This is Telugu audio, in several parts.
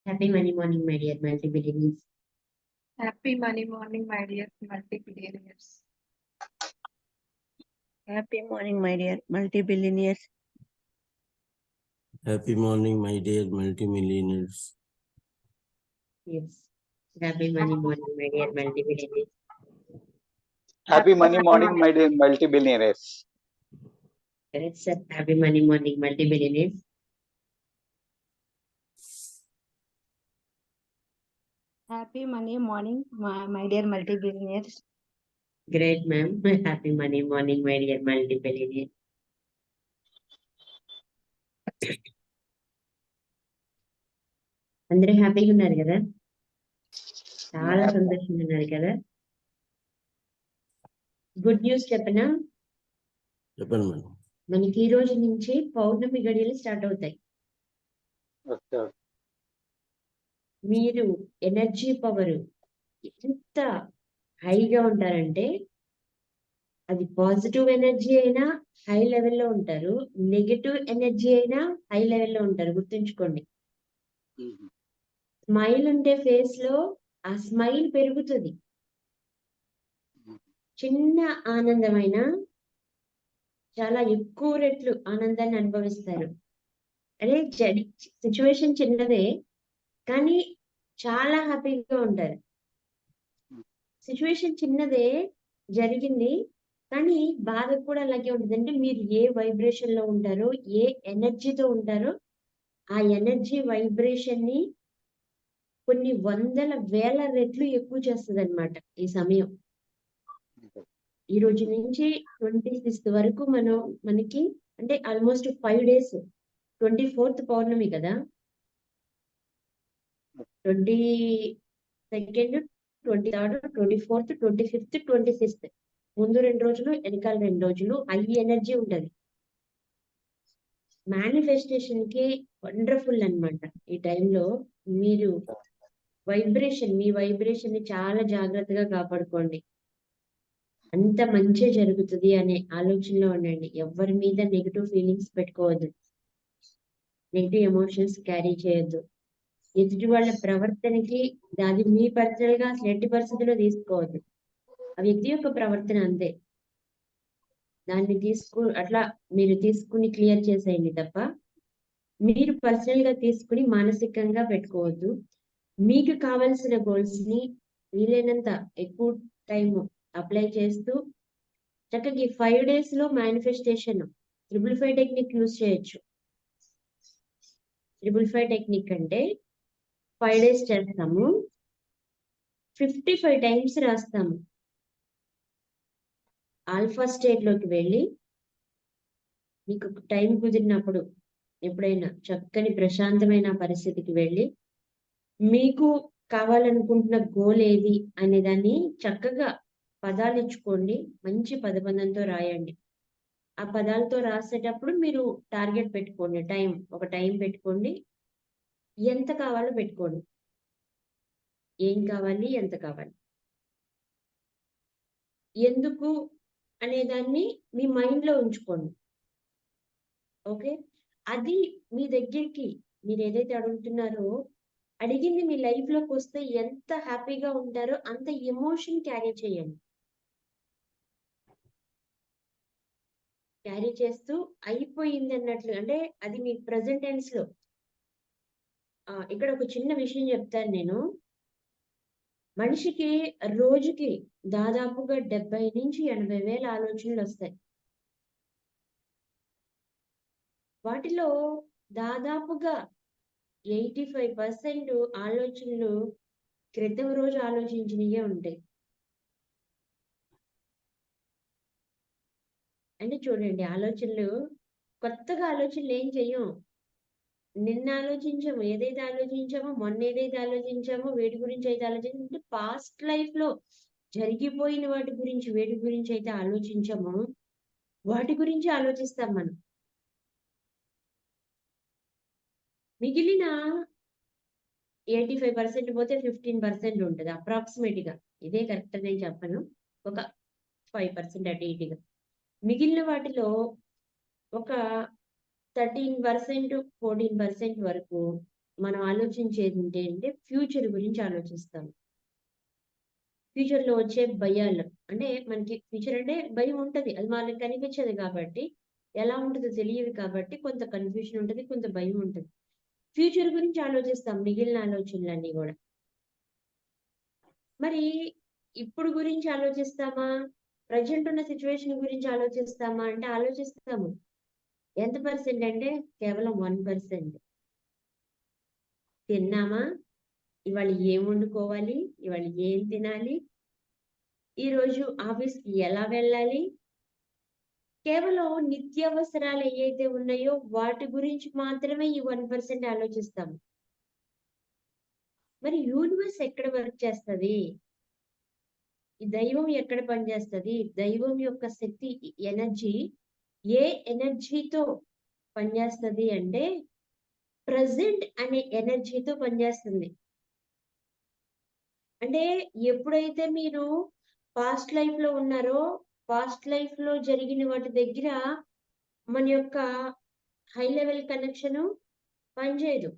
Happy Money Morning, my dear multi-billionaires. Happy Money Morning, my dear multi-billionaires. Happy morning, my dear multi-billionaires. Happy morning, my dear multimillionaires. Yes. Happy Money Morning, my dear multi-billionaires. Happy Money Morning, my dear multi-billionaires. Correct, sir. Happy Money Morning, multi-billionaires. Happy money morning, my dear multi-billionaires. Great, ma'am. Happy Money Morning, my dear multi-billionaires. అందరూ హ్యాపీగా ఉన్నారు కదా? చాలా సంతోషంగా ఉన్నారు కదా? గుడ్ న్యూస్ చెప్పనా? చెప్పండి మేడం. మనకి ఈ రోజు నుంచి పౌర్ణమి గడియలు స్టార్ట్ అవుతాయి. మీరు ఎనర్జీ పవర్ ఎంత హైగా ఉంటారంటే అది పాజిటివ్ ఎనర్జీ అయినా హై లెవెల్లో ఉంటారు, నెగటివ్ ఎనర్జీ అయినా హై లెవెల్లో ఉంటారు. గుర్తుంచుకోండి. స్మైల్ ఉంటే ఫేస్ లో ఆ స్మైల్ పెరుగుతుంది. చిన్న ఆనందమైన చాలా ఎక్కువ రెట్లు ఆనందాన్ని అనుభవిస్తారు. అదే సిచ్యువేషన్ చిన్నదే కానీ చాలా హ్యాపీగా ఉంటారు. సిచ్యువేషన్ చిన్నదే జరిగింది కానీ బాధ కూడా అలాగే ఉంటుంది. అంటే మీరు ఏ వైబ్రేషన్ లో ఉంటారో, ఏ ఎనర్జీతో ఉంటారో ఆ ఎనర్జీ వైబ్రేషన్ ని కొన్ని వందల వేల రెట్లు ఎక్కువ చేస్తుంది అనమాట ఈ సమయం. ఈ రోజు నుంచి 26th వరకు మనకి అంటే ఆల్మోస్ట్ 5 days. 24th పౌర్ణమి కదా, 22nd, 23rd, 24th, 25th, 26th ముందు 2 రోజులు వెనకాల 2 రోజులు హై ఎనర్జీ ఉంటది. మేనిఫెస్టేషన్ కి వండర్ఫుల్ అన్నమాట. ఈ టైంలో మీరు మీ వైబ్రేషన్ ని చాలా జాగ్రత్తగా కాపాడుకోండి. అంత మంచి జరుగుతుంది అనే ఆలోచనలో ఉండండి. ఎవరి మీద నెగిటివ్ ఫీలింగ్స్ పెట్టుకోవద్దు, నెగిటివ్ ఎమోషన్స్ క్యారీ చేయొద్దు. ఎదుటి వాళ్ళ ప్రవర్తనకి అది మీ పర్సనల్ గా అసలు ఎట్టి పరిస్థితుల్లో తీసుకోవద్దు. ఆ వ్యక్తి యొక్క ప్రవర్తన అంతే, దాన్ని అట్లా మీరు తీసుకుని క్లియర్ చేసేయండి తప్ప మీరు పర్సనల్ గా తీసుకుని మానసికంగా పెట్టుకోవద్దు. మీకు కావాల్సిన గోల్స్ ని వీలైనంత ఎక్కువ టైం అప్లై చేస్తూ చక్కగా ఈ 5 days లో మేనిఫెస్టేషన్ 555 టెక్నిక్ యూజ్ చేయొచ్చు. 555 టెక్నిక్ అంటే 5 days చేస్తాము, 55 times రాస్తాము. ఆల్ఫా స్టేట్ లోకి వెళ్ళి మీకు టైం కుదిరినప్పుడు ఎప్పుడైనా చక్కని ప్రశాంతమైన పరిస్థితికి వెళ్ళి మీకు కావాలనుకుంటున్న గోల్ ఏది అనే దాన్ని చక్కగా పదాలు ఇచ్చుకోండి. మంచి పదబంధంతో రాయండి. ఆ పదాలతో రాసేటప్పుడు మీరు టార్గెట్ పెట్టుకోండి. ఒక టైం పెట్టుకోండి. ఎంత కావాలో పెట్టుకోండి. ఏం కావాలి, ఎంత కావాలి, ఎందుకు అనే దాన్ని మీ మైండ్ లో ఉంచుకోండి. ఓకే, అది మీ దగ్గరికి మీరు ఏదైతే అడుగుతున్నారో అడిగింది మీ లైఫ్ లోకి వస్తే ఎంత హ్యాపీగా ఉంటారో అంత ఎమోషన్ క్యారీ చేయండి. క్యారీ చేస్తూ అయిపోయింది అన్నట్లు, అంటే అది మీ ప్రెసెంట్ టెన్స్ లో. ఇక్కడ ఒక చిన్న విషయం చెప్తాను నేను. మనిషికి రోజుకి దాదాపుగా 70 నుంచి 80 వేల ఆలోచనలు వస్తాయి. వాటిలో దాదాపుగా 85% ఆలోచనలు క్రితం రోజు ఆలోచించినవే ఉంటాయి. అంటే చూడండి, కొత్తగా ఆలోచనలు ఏం చెయ్యం. నిన్న ఆలోచించాము, ఏదైతే ఆలోచించామో, మొన్న ఏదైతే ఆలోచించామో, వేటి గురించి అయితే ఆలోచించామంటే పాస్ట్ లైఫ్ లో జరిగిపోయిన వాటి గురించి, వేటి గురించి అయితే ఆలోచించామో వాటి గురించి ఆలోచిస్తాం మనం. మిగిలిన 85% పోతే 15% ఉంటుంది అప్రాక్సిమేట్ గా. ఇదే కరెక్ట్ అని చెప్పను, ఒక 5% అటు ఇటుగా. మిగిలిన వాటిలో ఒక 13%, 14% వరకు మనం ఆలోచించేది ఏంటంటే ఫ్యూచర్ గురించి ఆలోచిస్తాం. ఫ్యూచర్ లో వచ్చే భయాలు అంటే మనకి ఫ్యూచర్ అంటే భయం ఉంటది, అది మనకి కనిపించదు కాబట్టి, ఎలా ఉంటుందో తెలియదు కాబట్టి కొంత కన్ఫ్యూజన్ ఉంటది, కొంత భయం ఉంటది. ఫ్యూచర్ గురించి ఆలోచిస్తాం మిగిలిన ఆలోచనలన్నీ కూడా. మరి ఇప్పుడు గురించి ఆలోచిస్తామా, ప్రజెంట్ ఉన్న సిచ్యువేషన్ గురించి ఆలోచిస్తామా అంటే ఆలోచిస్తాము. ఎంత పర్సెంట్ అంటే కేవలం 1%. తిన్నామా, ఇవాళ ఏం వండుకోవాలి, ఇవాళ ఏం తినాలి, ఈరోజు ఆఫీస్కి ఎలా వెళ్ళాలి, కేవలం నిత్యావసరాలు ఏవైతే ఉన్నాయో వాటి గురించి మాత్రమే ఈ 1% ఆలోచిస్తాము. మరి యూనివర్స్ ఎక్కడ వర్క్ చేస్తుంది, ఈ దైవం ఎక్కడ పనిచేస్తుంది, దైవం యొక్క శక్తి ఎనర్జీ ఏ ఎనర్జీతో పనిచేస్తుంది అంటే ప్రజెంట్ అనే ఎనర్జీతో పనిచేస్తుంది. అంటే ఎప్పుడైతే మీరు పాస్ట్ లైఫ్ లో ఉన్నారో, పాస్ట్ లైఫ్ లో జరిగిన వాటి దగ్గర మన యొక్క హై లెవెల్ కనెక్షన్ పనిచేయదు.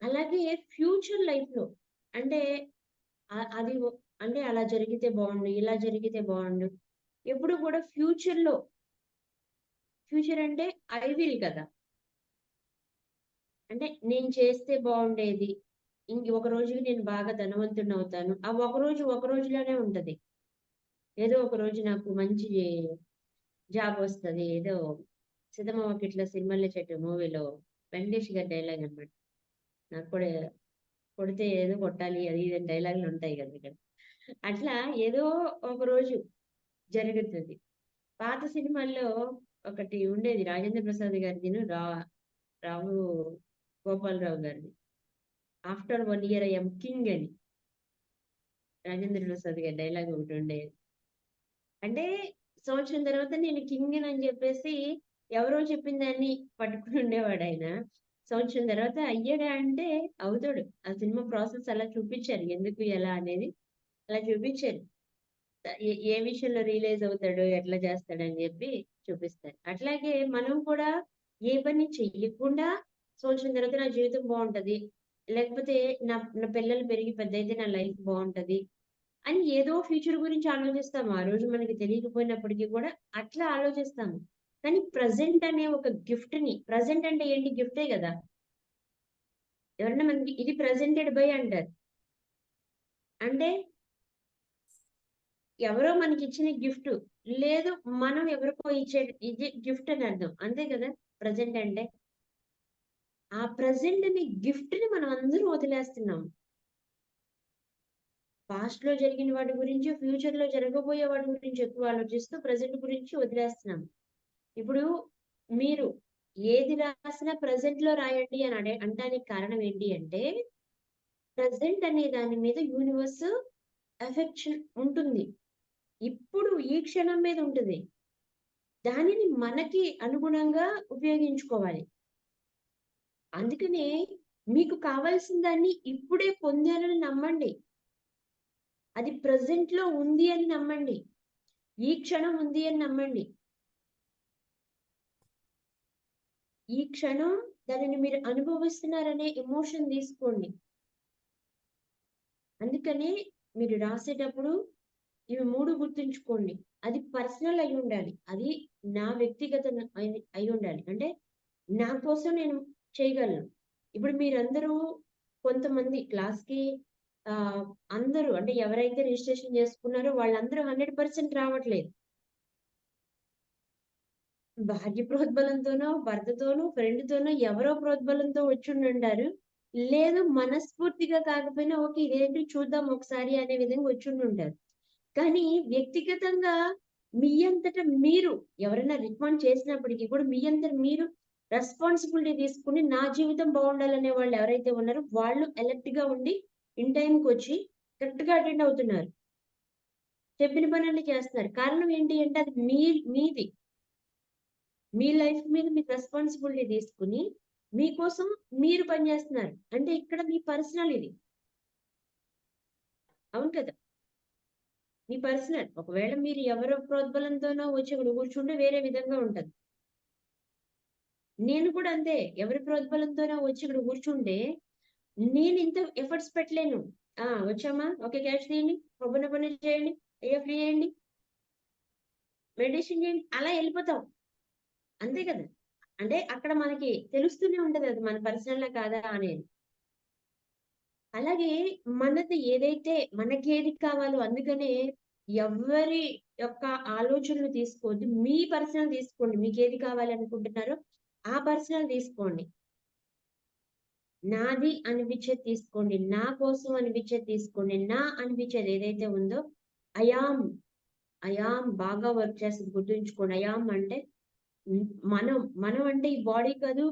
అలాగే ఫ్యూచర్ లైఫ్ లో అంటే అది అంటే అలా జరిగితే బాగుండు, ఇలా జరిగితే బాగుండు, ఎప్పుడు కూడా ఫ్యూచర్ లో, ఫ్యూచర్ అంటే ఐ విల్ కదా, అంటే నేను చేస్తే బాగుండేది, ఒక రోజుకి నేను బాగా ధనవంతుడిని అవుతాను, ఆ ఒక రోజులోనే ఉంటది. ఏదో ఒక రోజు నాకు మంచి జాబ్ వస్తుంది, ఏదో సిద్ధమ్మ వాకిట్లో సినిమాల చెట్టు మూవీలో వెంకటేష్ గారి డైలాగ్ అన్నమాట. నాకు కూడా కొడితే ఏదో కొట్టాలి అది ఇది డైలాగులు ఉంటాయి కదా ఇక్కడ. అట్లా ఏదో ఒక రోజు జరుగుతుంది. పాత సినిమాల్లో ఒకటి ఉండేది, రాజేంద్ర ప్రసాద్ గారిది, రావు గోపాలరావు గారిది, ఆఫ్టర్ 1 year ఐఎమ్ కింగ్ అని రాజేంద్ర ప్రసాద్ గారి డైలాగ్ ఒకటి ఉండేది. అంటే సంవత్సరం తర్వాత నేను కింగ్ అని చెప్పేసి ఎవరో చెప్పిన దాన్ని పట్టుకుని ఉండేవాడు ఆయన. సంవత్సరం తర్వాత అయ్యాడా అంటే అవుతాడు. ఆ సినిమా ప్రాసెస్ అలా చూపించారు, ఎందుకు ఎలా అనేది అలా చూపించారు. ఏ విషయంలో రియలైజ్ అవుతాడు, ఎట్లా చేస్తాడు అని చెప్పి చూపిస్తారు. అట్లాగే మనం కూడా ఏ పని చెయ్యకుండా సంవత్సరం తర్వాత నా జీవితం బాగుంటది, లేకపోతే నా నా పిల్లలు పెరిగి పెద్ద అయితే నా లైఫ్ బాగుంటది అని ఏదో ఫ్యూచర్ గురించి ఆలోచిస్తాము. ఆ రోజు మనకి తెలియకపోయినప్పటికీ కూడా అట్లా ఆలోచిస్తాము. కానీ ప్రజెంట్ అనే ఒక గిఫ్ట్ ని, ప్రజెంట్ అంటే ఏంటి, గిఫ్టే కదా. ఎవరన్నా మనకి ఇది ప్రజెంటెడ్ బై అంటారు, అంటే ఎవరో మనకి ఇచ్చిన గిఫ్ట్, లేదు మనం ఎవరికో ఇచ్చే ఇది గిఫ్ట్ అని అర్థం, అంతే కదా ప్రజెంట్ అంటే. ఆ ప్రజెంట్ అనే గిఫ్ట్ ని మనం అందరూ వదిలేస్తున్నాం. పాస్ట్ లో జరిగిన వాటి గురించి, ఫ్యూచర్ లో జరగబోయే వాటి గురించి ఎక్కువ ఆలోచిస్తూ ప్రజెంట్ గురించి వదిలేస్తున్నాం. ఇప్పుడు మీరు ఏది రాసినా ప్రజెంట్ లో రాయండి అని అనడానికి కారణం ఏంటి అంటే ప్రజెంట్ అనే దాని మీద యూనివర్స్ ఎఫెక్షన్ ఉంటుంది, ఇప్పుడు ఈ క్షణం మీద ఉంటుంది. దానిని మనకి అనుగుణంగా ఉపయోగించుకోవాలి. అందుకనే మీకు కావాల్సిన దాన్ని ఇప్పుడే పొందానని నమ్మండి, అది ప్రజెంట్ లో ఉంది అని నమ్మండి, ఈ క్షణం ఉంది అని నమ్మండి. ఈ క్షణం దానిని మీరు అనుభవిస్తున్నారనే ఎమోషన్ తీసుకోండి. అందుకనే మీరు రాసేటప్పుడు ఇవి 3 గుర్తుంచుకోండి. అది పర్సనల్ అయి ఉండాలి, అది నా వ్యక్తిగత అయి ఉండాలి, అంటే నా కోసం నేను చేయగలను. ఇప్పుడు మీరందరూ కొంతమంది క్లాస్కి అందరూ అంటే ఎవరైతే రిజిస్ట్రేషన్ చేసుకున్నారో వాళ్ళందరూ 100% రావట్లేదు. భార్య ప్రోద్బలంతోనో, భర్తతోనో, ఫ్రెండ్తోనో ఎవరో ప్రోద్బలంతో వచ్చుండారు, లేదు మనస్ఫూర్తిగా కాకపోయినా ఓకే ఇదేంటి చూద్దాం ఒకసారి అనే విధంగా వచ్చుంటారు. కానీ వ్యక్తిగతంగా మీ అంతట మీరు ఎవరైనా రికమెండ్ చేసినప్పటికీ కూడా మీ అంతట మీరు రెస్పాన్సిబిలిటీ తీసుకుని నా జీవితం బాగుండాలనే వాళ్ళు ఎవరైతే ఉన్నారో వాళ్ళు అలర్ట్ గా ఉండి ఇన్ టైంకి వచ్చి కరెక్ట్ గా అటెండ్ అవుతున్నారు, చెప్పిన పనులు చేస్తున్నారు. కారణం ఏంటి అంటే అది మీది, మీ లైఫ్ మీద మీకు రెస్పాన్సిబిలిటీ తీసుకుని మీకోసం మీరు పనిచేస్తున్నారు, అంటే ఇక్కడ మీ పర్సనల్ ఇది, అవును కదా, మీ పర్సనల్. ఒకవేళ మీరు ఎవరో ప్రోద్బలంతోనో వచ్చి ఇక్కడ కూర్చుంటే వేరే విధంగా ఉంటది. నేను కూడా అంతే. ఎవరి ప్రోద్బలంతోనో వచ్చి ఇక్కడ కూర్చుంటే నేను ఇంత ఎఫర్ట్స్ పెట్టలేను. వచ్చామా? ఓకే, క్యాష్ తీయండి, పని చేయండి, అయ్యా ఫ్రీ చేయండి, మెడిటేషన్ చేయండి, అలా వెళ్ళిపోతాం. అంతే కదా. అంటే అక్కడ మనకి తెలుస్తూనే ఉంటది అది మన పర్సనల్ కాదా అనేది. అలాగే మనది ఏదైతే మనకేది కావాలో అందుకనే ఎవరి యొక్క ఆలోచనలు తీసుకోవద్దు. మీ పర్సనల్ తీసుకోండి. మీకేది కావాలి అనుకుంటున్నారో ఆ పర్సనల్ తీసుకోండి. నాది అనిపించేది తీసుకోండి. నా కోసం అనిపించేది తీసుకోండి. నా అనిపించేది ఏదైతే ఉందో అయామ్ అయామ్ బాగా వర్క్ చేస్తుంది. గుర్తుంచుకోండి. అయామ్ అంటే మనం అంటే ఈ బాడీ కాదు,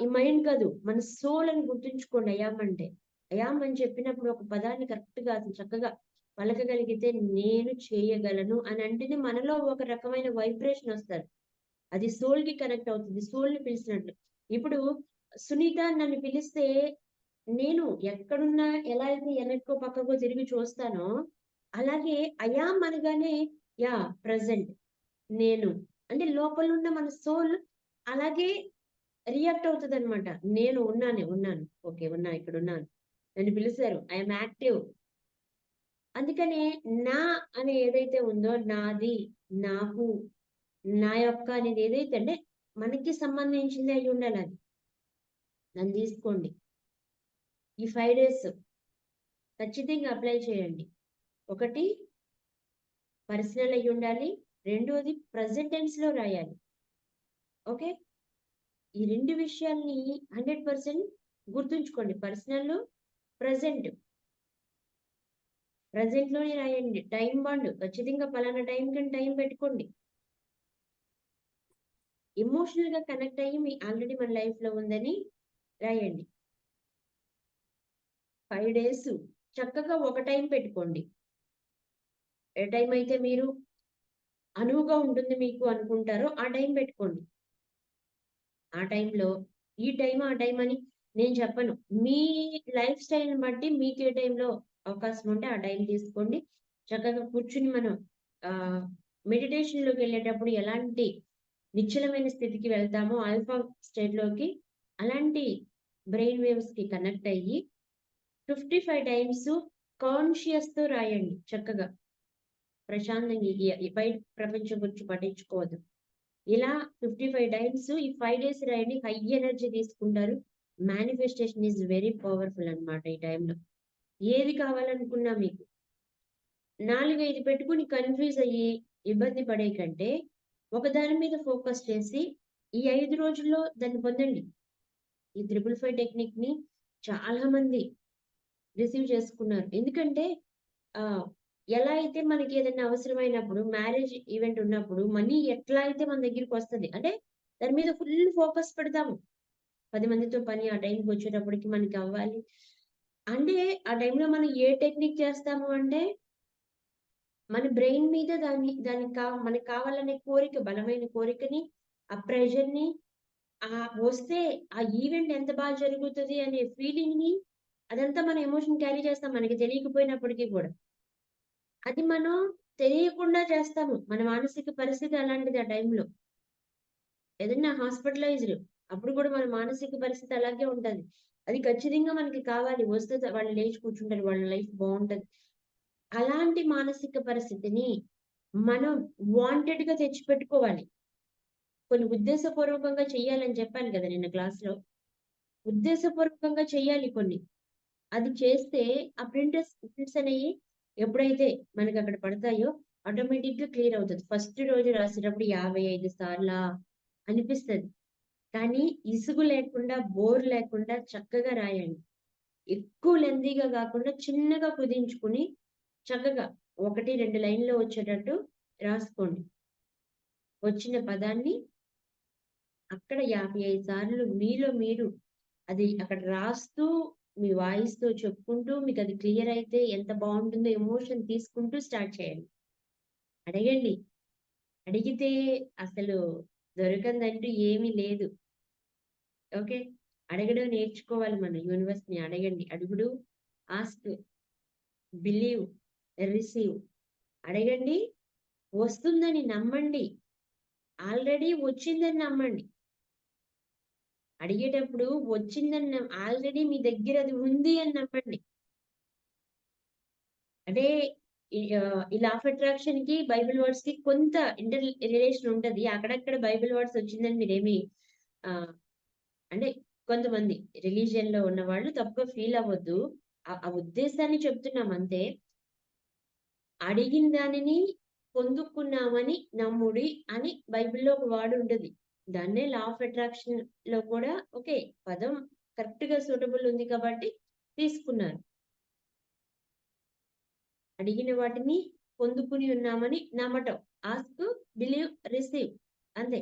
ఈ మైండ్ కాదు, మన సోల్ అని గుర్తుంచుకోండి. అయామ్ అంటే అయామ్ అని చెప్పినప్పుడు ఒక పదాన్ని కరెక్ట్ గా చక్కగా పలకగలిగితే నేను చేయగలను అని అంటేనే మనలో ఒక రకమైన వైబ్రేషన్ వస్తారు. అది సోల్ కి కనెక్ట్ అవుతుంది. సోల్ ని పిలిచినట్లు. ఇప్పుడు సునీత నన్ను పిలిస్తే నేను ఎక్కడున్నా ఎలా అయితే వెనక్కో పక్కకో తిరిగి చూస్తానో అలాగే అయామ్ అనగానే యా ప్రజెంట్ నేను అంటే లోపల ఉన్న మన సోల్ అలాగే రియాక్ట్ అవుతుంది అనమాట. నేను ఉన్నాను, ఓకే ఉన్నా, ఇక్కడ ఉన్నాను, నన్ను పిలిచారు, ఐఎమ్ యాక్టివ్. అందుకనే నా అని ఏదైతే ఉందో నాది, నాకు, నా యొక్క అనేది ఏదైతే అంటే మనకి సంబంధించింది అయి ఉండాలి. అది నన్ను తీసుకోండి. ఈ 5 days ఖచ్చితంగా అప్లై చేయండి. ఒకటి పర్సనల్ అయి ఉండాలి, రెండోది ప్రజెంట్ టెన్స్ లో రాయాలి. ఓకే, ఈ 2 విషయాల్ని 100% గుర్తుంచుకోండి. పర్సనల్, ప్రజెంట్ లోనే రాయండి. టైం బాండ్ ఖచ్చితంగా పలానా టైం కి టైం పెట్టుకోండి. ఎమోషనల్ గా కనెక్ట్ అయ్యి మీ ఆల్రెడీ మన లైఫ్ లో ఉందని రాయండి. 5 days చక్కగా ఒక టైం పెట్టుకోండి. ఏ టైం అయితే మీరు అనువుగా ఉంటుంది మీకు అనుకుంటారో ఆ టైం పెట్టుకోండి. ఆ టైంలో ఈ టైం ఆ టైం అని నేను చెప్పను. మీ లైఫ్ స్టైల్ని బట్టి మీకు ఏ టైంలో అవకాశం ఉంటే ఆ టైం తీసుకోండి. చక్కగా కూర్చుని మనం మెడిటేషన్లోకి వెళ్ళేటప్పుడు ఎలాంటి నిశ్చలమైన స్థితికి వెళ్తామో ఆల్ఫా స్టేట్లోకి, అలాంటి బ్రెయిన్ వేవ్స్కి కనెక్ట్ అయ్యి 55 times కాన్షియస్తో రాయండి. చక్కగా ప్రశాంతంగా బయట ప్రపంచం గురించి పట్టించుకోవద్దు. ఇలా 55 times ఈ 5 days రాయండి. హై ఎనర్జీ తీసుకుంటారు. మేనిఫెస్టేషన్ ఈజ్ వెరీ పవర్ఫుల్ అన్నమాట. ఈ టైంలో ఏది కావాలనుకున్నా మీకు 4-5 పెట్టుకుని కన్ఫ్యూజ్ అయ్యి ఇబ్బంది పడే కంటే ఒకదాని మీద ఫోకస్ చేసి ఈ 5 రోజుల్లో దాన్ని పొందండి. ఈ 555 టెక్నిక్ ని చాలా మంది రిసీవ్ చేసుకున్నారు. ఎందుకంటే ఎలా అయితే మనకి ఏదైనా అవసరమైనప్పుడు మ్యారేజ్ ఈవెంట్ ఉన్నప్పుడు మనీ ఎట్లా అయితే మన దగ్గరికి వస్తుంది అంటే దాని మీద ఫుల్ ఫోకస్ పెడతాము. 10 మందితో పని ఆ టైంకి వచ్చేటప్పటికి మనకి అవ్వాలి అంటే ఆ టైంలో మనం ఏ టెక్నిక్ చేస్తాము అంటే మన బ్రెయిన్ మీద మనకి కావాలనే కోరిక, బలమైన కోరికని, ఆ ప్రెషర్ ని, వస్తే ఆ ఈవెంట్ ఎంత బాగా జరుగుతుంది అనే ఫీలింగ్ ని అదంతా మనం ఎమోషన్ క్యారీ చేస్తాం మనకి తెలియకపోయినప్పటికీ కూడా. అది మనం తెలియకుండా చేస్తాము. మన మానసిక పరిస్థితి అలాంటిది ఆ టైంలో. ఏదైనా హాస్పిటలైజ్డ్ అప్పుడు కూడా మన మానసిక పరిస్థితి అలాగే ఉంటది. అది ఖచ్చితంగా మనకి కావాలి. వస్తే వాళ్ళు లేచి కూర్చుంటారు. వాళ్ళ లైఫ్ బాగుంటది. అలాంటి మానసిక పరిస్థితిని మనం వాంటెడ్ గా తెచ్చిపెట్టుకోవాలి. కొన్ని ఉద్దేశపూర్వకంగా చెయ్యాలని చెప్పాను కదా నిన్న క్లాస్‌లో. ఉద్దేశపూర్వకంగా చెయ్యాలి కొన్ని. అది చేస్తే ఆ ప్రింట్స్ అనేవి ఎప్పుడైతే మనకి అక్కడ పడతాయో ఆటోమేటిక్ గా క్లియర్ అవుతుంది. ఫస్ట్ రోజు రాసేటప్పుడు 55 సార్లా అనిపిస్తది. కానీ ఇసుగు లేకుండా, బోర్ లేకుండా చక్కగా రాయండి. ఎక్కువ లెంథీగా కాకుండా చిన్నగా కుదించుకుని చక్కగా 1, 2 లైన్‌లో వచ్చేటట్టు రాసుకోండి. వచ్చిన పదాన్ని అక్కడ 55 సార్లు మీలో మీరు అది అక్కడ రాస్తూ మీ వాయిస్‌తో చెప్పుకుంటూ మీకది క్లియర్ అయితే ఎంత బావుంటుందో ఎమోషన్ తీసుకుంటూ స్టార్ట్ చేయండి. అడగండి. అడిగితే అసలు దొరకందంటూ ఏమీ లేదు. ఓకే. అడగడం నేర్చుకోవాలి మనం. యూనివర్స్‌ని అడగండి. అడుగుడు, ఆస్క్, బిలీవ్, రిసీవ్. అడగండి, వస్తుందని నమ్మండి. ఆల్రెడీ వచ్చిందని నమ్మండి. అడిగేటప్పుడు వచ్చిందని ఆల్రెడీ మీ దగ్గర అది ఉంది అని నమ్మండి. అంటే ఈ లా ఆఫ్ అట్రాక్షన్ కి బైబిల్ వర్డ్స్ కి కొంత ఇంటర్ రిలేషన్ ఉంటది. అక్కడక్కడ బైబిల్ వర్డ్స్ వచ్చిందని మీరేమి అంటే కొంతమంది రిలీజియన్ లో ఉన్న వాళ్ళు తప్పుగా ఫీల్ అవ్వద్దు. ఆ ఉద్దేశాన్ని చెప్తున్నాం అంతే. అడిగిన దానిని పొందుకున్నామని నమ్ముడి అని బైబిల్లో ఒక వర్డ్ ఉంటది. దాన్నే లా ఆఫ్ అట్రాక్షన్ లో కూడా ఓకే పదం కరెక్ట్ గా సూటబుల్ ఉంది కాబట్టి తీసుకున్నారు. అడిగిన వాటిని పొందుకుని ఉన్నామని నమ్మటం. ఆస్క్, బిలీవ్, రిసీవ్ అంతే.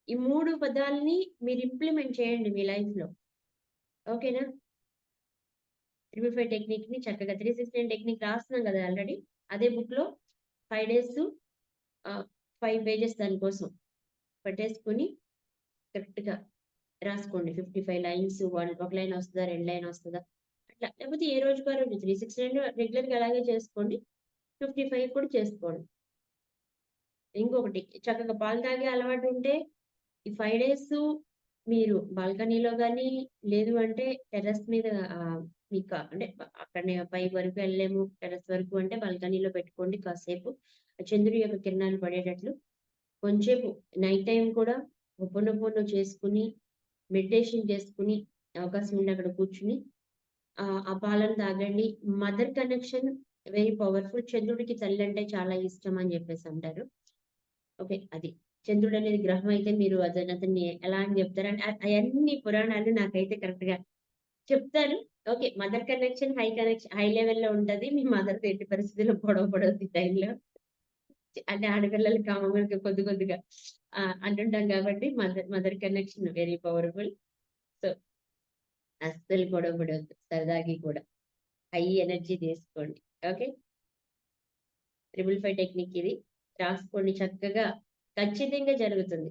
ఈ 3 పదాలని మీరు ఇంప్లిమెంట్ చేయండి మీ లైఫ్ లో. ఓకేనా? 365 టెక్నిక్ ని చక్కగా 369 టెక్నిక్ రాస్తున్నాం కదా ఆల్రెడీ. అదే బుక్ లో 5 days 5 pages దానికోసం పెట్టేసుకుని కరెక్ట్ గా రాసుకోండి. 55 lines ఒక లైన్ వస్తుందా, 2 లైన్ వస్తుందా అట్లా. లేకపోతే ఏ రోజుకు ఆ రోజు 369 రెగ్యులర్ గా అలాగే చేసుకోండి. 55 కూడా చేసుకోండి. ఇంకొకటి చక్కగా పాలు తాగే అలవాటు ఉంటే ఈ 5 days మీరు బాల్కనీలో గానీ లేదు అంటే టెర్రస్ మీద మీకు అంటే అక్కడనే పై వరకు వెళ్ళలేము టెర్రస్ వరకు అంటే బాల్కనీలో పెట్టుకోండి కాసేపు. చంద్రుడి యొక్క కిరణాలు పడేటట్లు కొంచెంసేపు నైట్ టైం కూడా ఒప్పొనొప్పొను చేసుకుని మెడిటేషన్ చేసుకుని అవకాశం ఉండి అక్కడ కూర్చుని ఆ పాలను తాగండి. Mother connection very powerful. చంద్రుడికి తల్లి అంటే చాలా ఇష్టం అని చెప్పేసి అంటారు. ఓకే అది చంద్రుడు అనేది గ్రహం అయితే మీరు అతన్ని ఎలా అని చెప్తారు అంటే అవన్నీ పురాణాలు నాకైతే కరెక్ట్ గా చెప్తారు. Okay mother connection high level లో ఉంటది. మీ మదర్ ఎట్టి పరిస్థితుల్లో గొడవ పడవద్దు ఈ టైంలో. అంటే ఆడపిల్లలకి కామన్గా కొద్దిగా అంటుంటాం కాబట్టి mother connection very powerful. So అస్సలు గొడవ పడవద్దు. సరదాకి కూడా హై ఎనర్జీ తీసుకోండి. ఓకే 355 టెక్నిక్ ఇది రాసుకోండి చక్కగా. ఖచ్చితంగా జరుగుతుంది.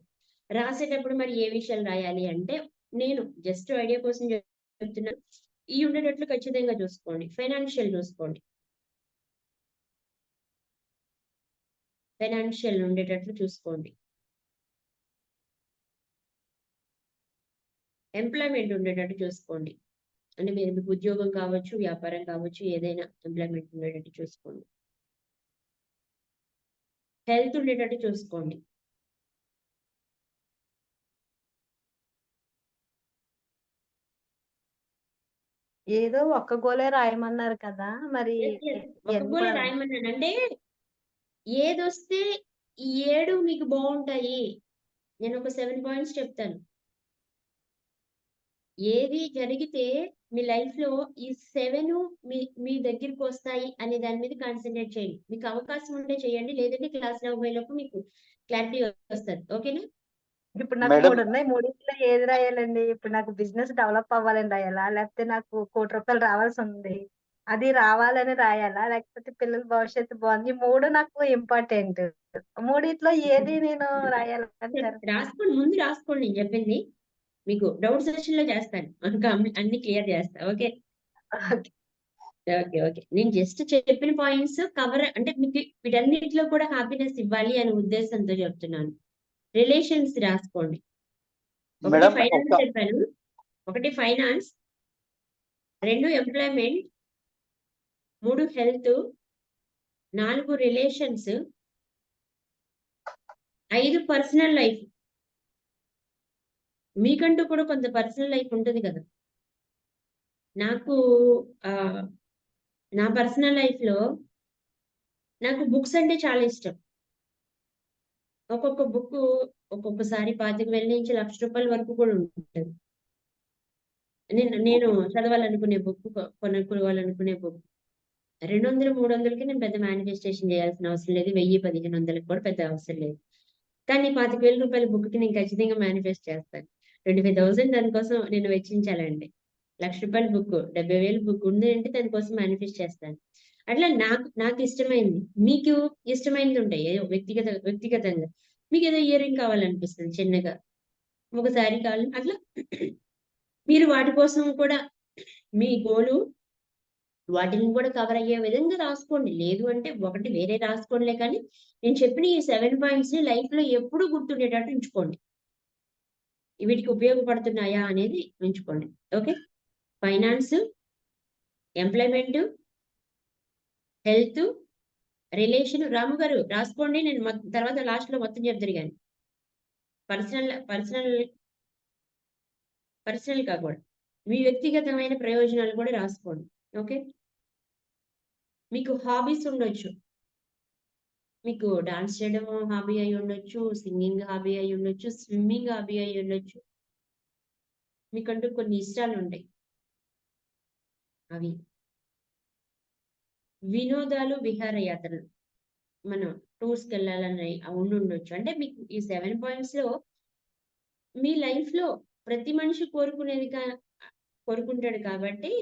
రాసేటప్పుడు మరి ఏ విషయాలు రాయాలి అంటే నేను జస్ట్ ఐడియా కోసం చెప్తున్నాను. ఈ ఉండేటట్లు ఖచ్చితంగా చూసుకోండి. ఫైనాన్షియల్ చూసుకోండి. ఫైనాన్షియల్ ఉండేటట్లు చూసుకోండి. ఎంప్లాయ్మెంట్ ఉండేటట్టు చూసుకోండి. అంటే మీకు ఉద్యోగం కావచ్చు, వ్యాపారం కావచ్చు, ఏదైనా ఎంప్లాయ్మెంట్ ఉండేటట్టు చూసుకోండి. హెల్త్ ఉండేటట్టు చూసుకోండి. ఏదో ఒక్క గోలే రాయమన్నారు కదా మరి ఒక ఇవన్నీ గోల కూడా రాయమన్నాను అంటే ఏదొస్తే ఈ 7 మీకు బాగుంటాయి. నేను ఒక 7 పాయింట్స్ చెప్తాను. ఏది జరిగితే మీ లైఫ్ లో ఈ 7 మీ దగ్గరికి వస్తాయి అనే దాని మీద కాన్సన్ట్రేట్ చేయండి. మీకు అవకాశం ఉంటే చేయండి. లేదంటే క్లాస్ లో పోయేలోపు మీకు క్లారిటీ వస్తుంది. ఓకేనా? ఇప్పుడు నాకు మేడం 3 ఉన్నాయి. మూడిట్లో ఏది రాయాలండి? ఇప్పుడు నాకు బిజినెస్ డెవలప్ అవ్వాలని రాయాలా? లేకపోతే నాకు ₹1,00,00,000 రావాల్సి ఉంది. అది రావాలని రాయాలా? లేకపోతే పిల్లల భవిష్యత్తు బాగుంది. ఈ 3 నాకు ఇంపార్టెంట్. మూడిట్లో ఏది నేను రాయాలంటారు? రాసుకోండి. ముందు రాసుకోండి నేను చెప్పింది. మీకు డౌట్ సెషన్ లో చేస్తాను. అన్ని క్లియర్ చేస్తా. ఓకే ఓకే ఓకే నేను జస్ట్ చెప్పిన పాయింట్స్ కవర్ అంటే మీకు వీటన్నిటిలో కూడా హ్యాపీనెస్ ఇవ్వాలి అనే ఉద్దేశంతో చెప్తున్నాను. రిలేషన్స్ రాసుకోండి. ఒకటి మేడం ఫైనాన్స్ చెప్పాను. 1 finance, 2 employment, 3 health, 4 relations, 5 personal life. మీకంటూ కూడా కొంత పర్సనల్ లైఫ్ ఉంటుంది కదా. నాకు నా పర్సనల్ లైఫ్ లో నాకు బుక్స్ అంటే చాలా ఇష్టం. ఒక్కొక్క బుక్ ఒక్కొక్కసారి 25,000 నుంచి ₹1,00,000 వరకు కూడా ఉంటుంది. నేను చదవాలనుకునే బుక్ కొనుక్కోవాలనుకునే బుక్ 200, 300కి నేను పెద్ద మేనిఫెస్టేషన్ చేయాల్సిన అవసరం లేదు. 1000, 1500కి కూడా పెద్ద అవసరం లేదు. కానీ ₹25,000 బుక్‌కి నేను ఖచ్చితంగా మేనిఫెస్ట్ చేస్తాను. 25,000 దానికోసం నేను వెచ్చించాలండి. ₹1,00,000 బుక్, 70,000 బుక్ ఉంది అంటే దానికోసం మేనిఫెస్ట్ చేస్తాను. అట్లా నాకు ఇష్టమైంది. మీకు ఇష్టమైనది ఉంటాయి. ఏదో వ్యక్తిగతంగా. మీకేదో ఇయర్ రింగ్ కావాలనిపిస్తుంది చిన్నగా. ఒక శారీ కావాలి అట్లా మీరు వాటి కోసం కూడా మీ గోలు వాటిని కూడా కవర్ అయ్యే విధంగా రాసుకోండి. లేదు అంటే ఒకటి వేరే రాసుకోండిలే కానీ నేను చెప్పిన ఈ 7 పాయింట్స్ ని లైఫ్ లో ఎప్పుడూ గుర్తుండేటట్టు ఉంచుకోండి. వీటికి ఉపయోగపడుతున్నాయా అనేది ఉంచుకోండి. Okay, finance, employment, health, relation. Ramu garu రాసుకోండి, నేను తర్వాత లాస్ట్ లో మొత్తం చెప్తారు కానీ పర్సనల్ కాకూడదు, మీ వ్యక్తిగతమైన ప్రయోజనాలు కూడా రాసుకోండి. ఓకే, మీకు హాబీస్ ఉండొచ్చు, మీకు డాన్స్ చేయడం హాబీ అయి ఉండొచ్చు, సింగింగ్ హాబీ అయి ఉండొచ్చు, స్విమ్మింగ్ హాబీ అయి ఉండొచ్చు. మీకంటూ కొన్ని ఇష్టాలు ఉంటాయి. అవి వినోదాలు, విహారయాత్రలు, మనం టూర్స్కి వెళ్ళాలని ఉండొచ్చు. అంటే మీకు ఈ 7 పాయింట్స్ లో మీ లైఫ్ లో ప్రతి మనిషి కోరుకుంటాడు కాబట్టి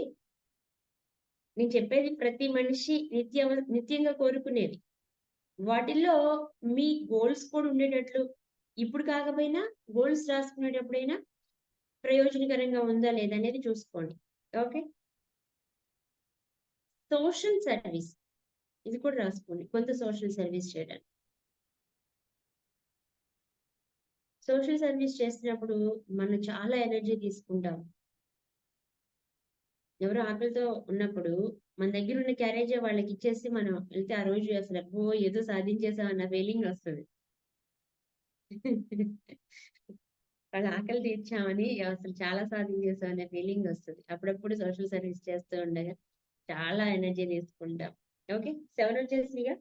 నేను చెప్పేది ప్రతి మనిషి నిత్యంగా కోరుకునేది. వాటిల్లో మీ గోల్స్ కూడా ఉండేటట్లు, ఇప్పుడు కాకపోయినా గోల్స్ రాసుకునేటప్పుడైనా ప్రయోజనకరంగా ఉందా లేదా అనేది చూసుకోండి. ఓకే, సోషల్ సర్వీస్, ఇది కూడా రాసుకోండి, కొంత సోషల్ సర్వీస్ చేయడానికి. సోషల్ సర్వీస్ చేసినప్పుడు మనం చాలా ఎనర్జీ తీసుకుంటాం. ఎవరో ఆకలితో ఉన్నప్పుడు మన దగ్గర ఉన్న క్యారేజ్ వాళ్ళకి ఇచ్చేసి మనం వెళ్తే ఆ రోజు అసలు ఏదో సాధించేసాం అన్న ఫీలింగ్ వస్తుంది. వాళ్ళ ఆకలి తీర్చామని అసలు చాలా సాధించేసాం అనే ఫీలింగ్ వస్తుంది. అప్పుడప్పుడు సోషల్ సర్వీస్ చేస్తూ ఉండగా చాలా ఎనర్జీ తీసుకుంటాం. ఓకే, 7 వచ్చేసిగా.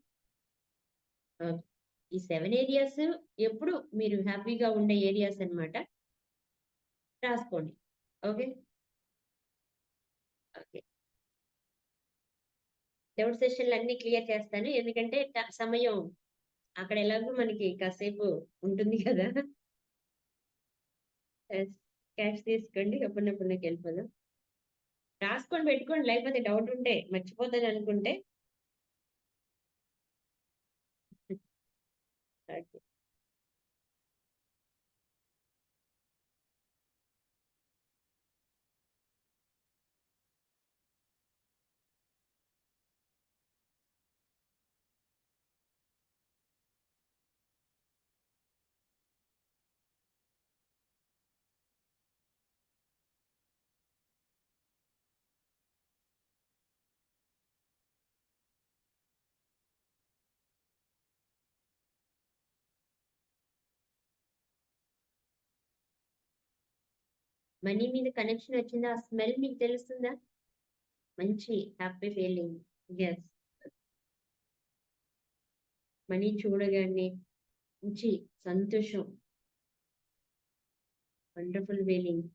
ఈ 7 ఏరియాస్ ఎప్పుడు మీరు హ్యాపీగా ఉండే ఏరియాస్ అన్నమాట, రాసుకోండి. ఓకే ఓకే, డౌట్ సెషన్లు అన్ని క్లియర్ చేస్తాను, ఎందుకంటే సమయం అక్కడ ఎలాగో మనకి కాసేపు ఉంటుంది కదా. క్యాష్ తీసుకోండి, అప్పుడప్పుడు నాకు వెళ్ళిపోదాం. రాసుకొని పెట్టుకోండి, లేకపోతే డౌట్ ఉంటే మర్చిపోతాను అనుకుంటే. ఓకే, మనీ మీద కనెక్షన్ వచ్చిందా? ఆ స్మెల్ మీకు తెలుస్తుందా? మంచి హ్యాపీ ఫీలింగ్. ఎస్, మనీ చూడగానే మంచి సంతోషం, wonderful feeling.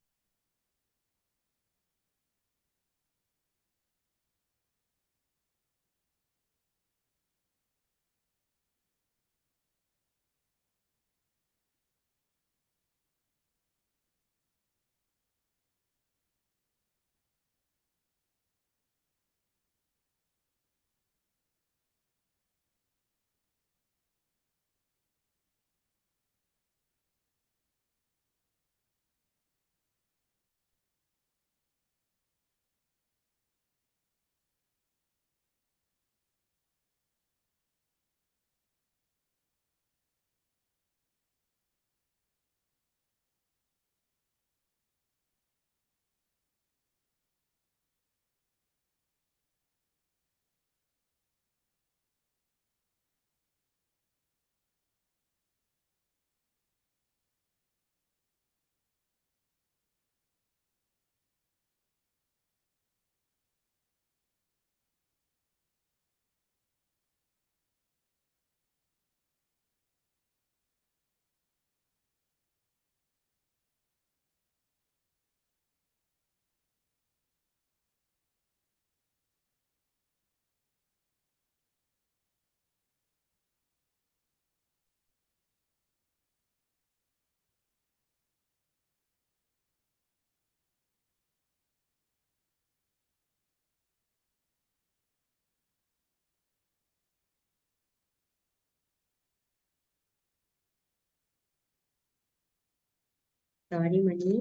Sorry, Mani.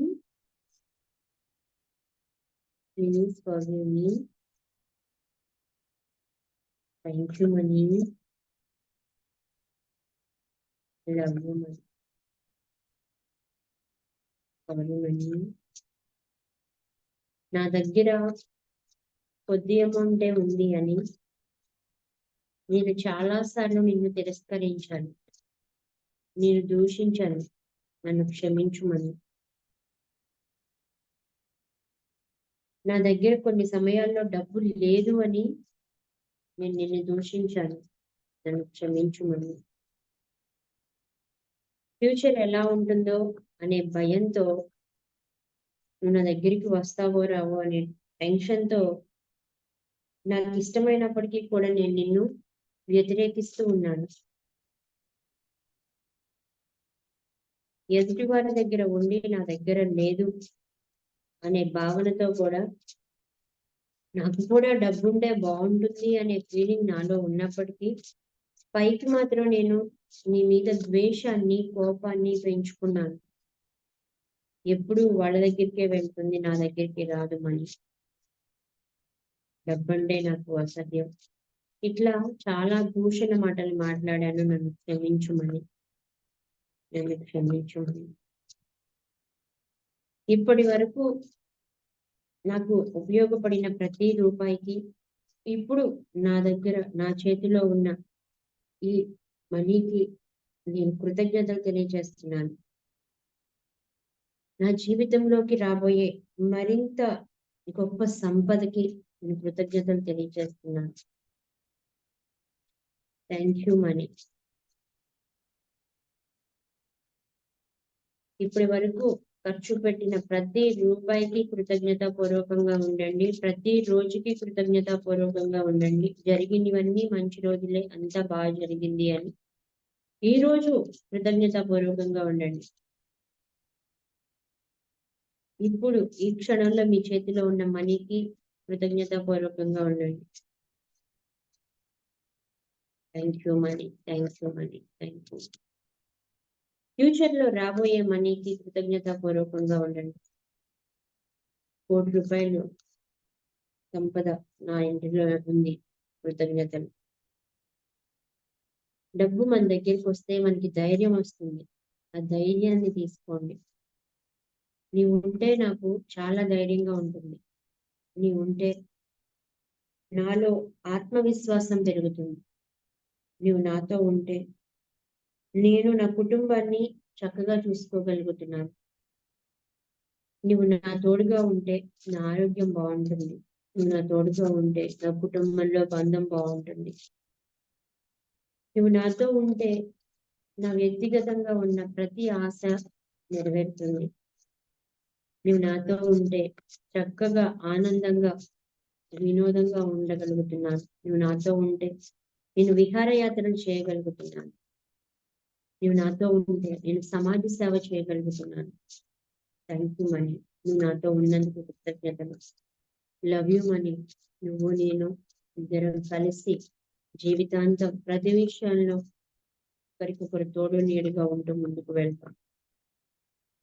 Please forgive me. Thank you, Mani. Love you, Mani. అవునండి. నా దగ్గర కొద్ది అమౌంటే ఉంది అని నేను చాలా సార్లు నిన్ను తిరస్కరించాను. నేను దూషించాను. నన్ను క్షమించుమని. నా దగ్గర కొన్ని సమయాల్లో డబ్బు లేదు అని నేను నిన్ను దూషించాను. నన్ను క్షమించుమని. ఫ్యూచర్ ఎలా ఉంటుందో అనే భయంతో నువ్వు నా దగ్గరికి వస్తావో రావో అనే టెన్షన్‌తో నాకు ఇష్టమైనప్పటికీ కూడా నేను నిన్ను వ్యతిరేకిస్తూ ఉన్నాను. ఎదుటి వారి దగ్గర ఉండి నా దగ్గర లేదు అనే భావనతో కూడా నాకు కూడా డబ్బుంటే బాగుంటుంది అనే ఫీలింగ్ నాలో ఉన్నప్పటికీ పైకి మాత్రం నేను నీ మీద ద్వేషాన్ని, కోపాన్ని పెంచుకున్నాను. ఎప్పుడు వాళ్ళ దగ్గరికే వెళ్తుంది, నా దగ్గరికి రాదు మనీ. డబ్బంటే నాకు అసహ్యం. ఇట్లా చాలా దూషణ మాటలు మాట్లాడాను. నన్ను క్షమించుమని. నన్ను క్షమించుమని. ఇప్పటి వరకు నాకు ఉపయోగపడిన ప్రతి రూపాయికి ఇప్పుడు నా దగ్గర నా చేతిలో ఉన్న ఈ మనీకి నేను కృతజ్ఞతలు తెలియజేస్తున్నాను. నా జీవితంలోకి రాబోయే మరింత గొప్ప సంపదకి నేను కృతజ్ఞతలు తెలియజేస్తున్నాను. Thank you money. ఇప్పటి వరకు ఖర్చు పెట్టిన ప్రతి రూపాయికి కృతజ్ఞతాపూర్వకంగా ఉండండి. ప్రతి రోజుకి కృతజ్ఞతాపూర్వకంగా ఉండండి. జరిగినవన్నీ మంచి రోజులే, అంతా బాగా జరిగింది అని ఈ రోజు కృతజ్ఞతాపూర్వకంగా ఉండండి. ఇప్పుడు ఈ క్షణంలో మీ చేతిలో ఉన్న మనీకి కృతజ్ఞతాపూర్వకంగా ఉండండి. Thank you Mani. Thank you Mani. Thank you. Future లో రాబోయే మనీకి కృతజ్ఞతాపూర్వకంగా ఉండండి. ₹1,00,00,000 సంపద నా ఇంటిలో ఉంది. కృతజ్ఞతలు. డబ్బు మన దగ్గరికి వస్తే మనకి ధైర్యం వస్తుంది. ఆ ధైర్యాన్ని తీసుకోండి. నీవు ఉంటే నాకు చాలా ధైర్యంగా ఉంటుంది. నీవు ఉంటే నాలో ఆత్మవిశ్వాసం పెరుగుతుంది. నీవు నాతో ఉంటే నేను నా కుటుంబాన్ని చక్కగా చూసుకోగలుగుతున్నాను. నువ్వు నా తోడుగా ఉంటే నా ఆరోగ్యం బాగుంటుంది. నువ్వు నా తోడుగా ఉంటే నా కుటుంబంలో బంధం బాగుంటుంది. నువ్వు నాతో ఉంటే నా వ్యక్తిగతంగా ఉన్న ప్రతి ఆశ నెరవేరుతుంది. నువ్వు నాతో ఉంటే చక్కగా ఆనందంగా వినోదంగా ఉండగలుగుతున్నాను. నువ్వు నాతో ఉంటే నేను విహారయాత్రలు చేయగలుగుతున్నాను. నువ్వు నాతో ఉంటే నేను సమాజ సేవ చేయగలుగుతున్నాను. Thank you money. నువ్వు నాతో ఉన్నందుకు కృతజ్ఞతలు. Love you money. నువ్వు నేను ఇద్దరం కలిసి జీవితాంతం ప్రతి విషయంలో ఒకరికొకరు తోడు నీడుగా ఉంటూ ముందుకు వెళ్తాం.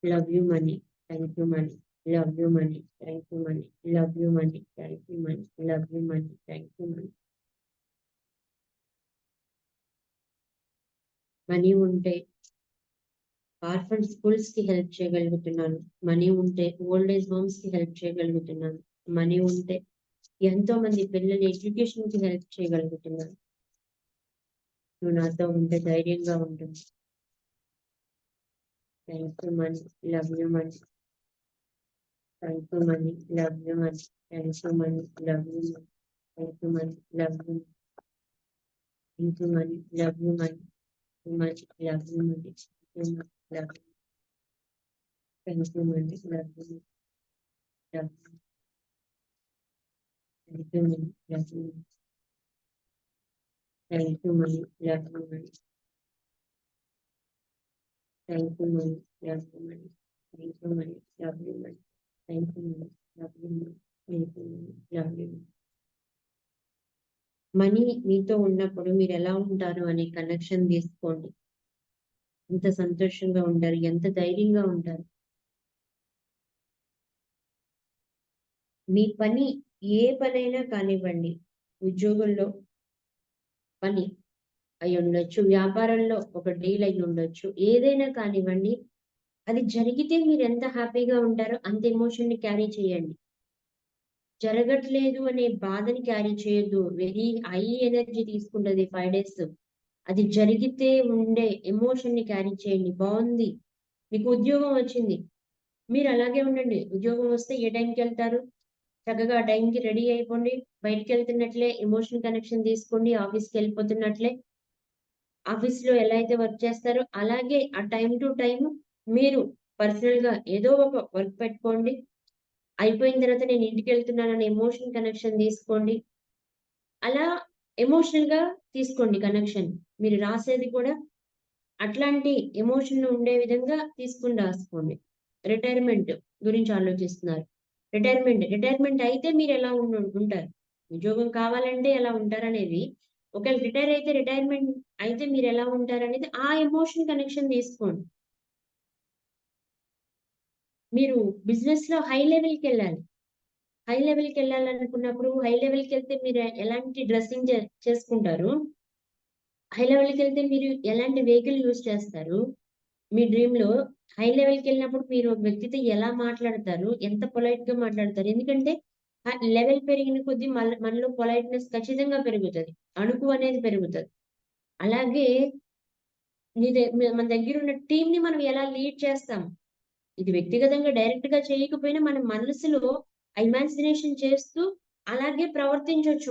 Love you Mani. Thank you Mani. Love you Mani. Thank you Mani. Love you Mani. Thank you Mani. Love you Mani. Thank you money. Money ఉంటే ఆర్ఫన్ స్కూల్స్ కి హెల్ప్ చేయగలుగుతున్నాను. మనీ ఉంటే ఓల్డ్ ఏజ్ హోమ్స్ కి హెల్ప్ చేయగలుగుతున్నాను. మనీ ఉంటే ఎంతో మంది పిల్లల ఎడ్యుకేషన్ కి హెల్ప్ చేయగలుగుతున్నాను. నువ్వు నాతో ఉంటే ధైర్యంగా ఉంటుంది. Thank you Mani. Love you Mani. Thank you Mani. Love you Mani. Thank you Mani. Love you Mani. Thank you Mani. Love you. Thank you Mani. Love you money. Money. Love you Mani. Love you. Thank you Mani. Love you. Love you. Thank you Mani. Love you. Thank you Mani. Love you Mani. Thank you Mani. Love you Mani. Thank you Mani. Love you Mani. Thank you Mani. Love you Mani. Thank you Mani. Love you. Money మీతో ఉన్నప్పుడు మీరు ఎలా ఉంటారు అనే కనెక్షన్ తీసుకోండి. ఎంత సంతోషంగా ఉంటారు, ఎంత ధైర్యంగా ఉంటారు. మీ పని ఏ పనైనా కానివ్వండి, ఉద్యోగంలో పని అయి ఉండొచ్చు, వ్యాపారంలో ఒక డీల్ అయి ఉండొచ్చు, ఏదైనా కానివ్వండి, అది జరిగితే మీరు ఎంత హ్యాపీగా ఉంటారో అంత ఎమోషన్ ని క్యారీ చేయండి. జరగట్లేదు అనే బాధని క్యారీ చేయొద్దు. వెరీ హై ఎనర్జీ తీసుకుంటది 5 డేస్. అది జరిగితే ఉండే ఎమోషన్ ని క్యారీ చేయండి. బాగుంది, మీకు ఉద్యోగం వచ్చింది, మీరు అలాగే ఉండండి. ఉద్యోగం వస్తే ఏ టైంకి వెళ్తారు, చక్కగా ఆ టైంకి రెడీ అయిపోండి. బయటికి వెళ్తున్నట్లే ఎమోషనల్ కనెక్షన్ తీసుకోండి. ఆఫీస్కి వెళ్ళిపోతున్నట్లే ఆఫీస్ లో ఎలా అయితే వర్క్ చేస్తారో అలాగే ఆ టైం టు టైం మీరు పర్సనల్ గా ఏదో ఒక వర్క్ పెట్టుకోండి. అయిపోయిన తర్వాత నేను ఇంటికి వెళ్తున్నానని ఎమోషన్ కనెక్షన్ తీసుకోండి. అలా ఎమోషనల్ గా తీసుకోండి కనెక్షన్. మీరు రాసేది కూడా అట్లాంటి ఎమోషన్ ఉండే విధంగా తీసుకుని రాసుకోండి. రిటైర్మెంట్ గురించి ఆలోచిస్తున్నారు. రిటైర్మెంట్ అయితే మీరు ఎలా ఉంటారు, ఉద్యోగం కావాలంటే ఎలా ఉంటారనేది, ఒకవేళ రిటైర్ అయితే రిటైర్మెంట్ అయితే మీరు ఎలా ఉంటారనేది ఆ ఎమోషన్ కనెక్షన్ తీసుకోండి. మీరు బిజినెస్ లో హై లెవెల్కి వెళ్ళాలి. హై లెవెల్కి వెళ్ళాలనుకున్నప్పుడు హై లెవెల్కి వెళ్తే మీరు ఎలాంటి డ్రెస్సింగ్ చేసుకుంటారు, హై లెవెల్కి వెళ్తే మీరు ఎలాంటి వెహికల్ యూజ్ చేస్తారు, మీ డ్రీమ్ లో హై లెవెల్కి వెళ్ళినప్పుడు మీరు ఒక వ్యక్తితో ఎలా మాట్లాడతారు, ఎంత పొలైట్ గా మాట్లాడతారు. ఎందుకంటే లెవెల్ పెరిగిన కొద్దీ మనలో పొలైట్నెస్ ఖచ్చితంగా పెరుగుతుంది, అణుకు అనేది పెరుగుతుంది. అలాగే మన దగ్గర ఉన్న టీం ని మనం ఎలా లీడ్ చేస్తాం, ఇది వ్యక్తిగతంగా డైరెక్ట్ గా చేయకపోయినా మన మనసులో ఇమాజినేషన్ చేస్తూ అలాగే ప్రవర్తించవచ్చు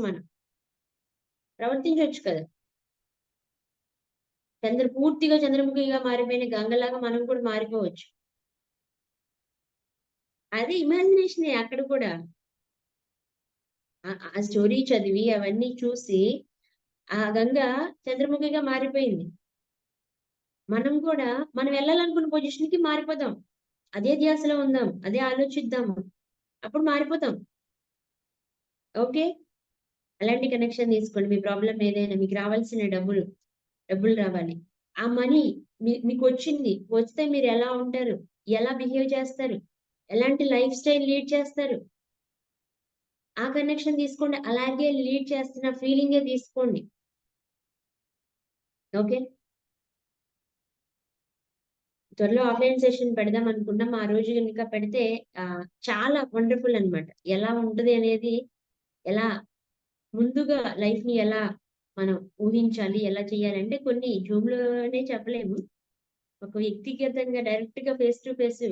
కదా. పూర్తిగా చంద్రముఖిగా మారిపోయిన గంగలాగా మనం కూడా మారిపోవచ్చు. అది ఇమాజినేషన్ అక్కడ కూడా. ఆ స్టోరీ చదివి అవన్నీ చూసి ఆ గంగ చంద్రముఖిగా మారిపోయింది. మనం కూడా మనం వెళ్ళాలనుకున్న పొజిషన్ కి మారిపోతాం. అదే ధ్యాసలో ఉందాం, అదే ఆలోచిద్దాము, అప్పుడు మారిపోతాం. ఓకే, అలాంటి కనెక్షన్ తీసుకోండి. మీ ప్రాబ్లం ఏదైనా, మీకు రావాల్సిన డబ్బులు రావాలి, ఆ మనీ మీకు వచ్చింది, వస్తే మీరు ఎలా ఉంటారు, ఎలా బిహేవ్ చేస్తారు, ఎలాంటి లైఫ్ స్టైల్ లీడ్ చేస్తారు, ఆ కనెక్షన్ తీసుకోండి. అలాగే లీడ్ చేస్తున్న ఫీలింగే తీసుకోండి. ఓకే, త్వరలో ఆఫ్లైన్ సెషన్ పెడదాం అనుకున్నాం. ఆ రోజు కనుక పెడితే చాలా వండర్ఫుల్ అన్నమాట. ఎలా ఉంటది అనేది, ఎలా ముందుగా లైఫ్ ని ఎలా మనం ఊహించాలి, ఎలా చేయాలంటే కొన్ని జూమ్ లోనే చెప్పలేము. ఒక వ్యక్తిగతంగా డైరెక్ట్ గా ఫేస్ టు ఫేస్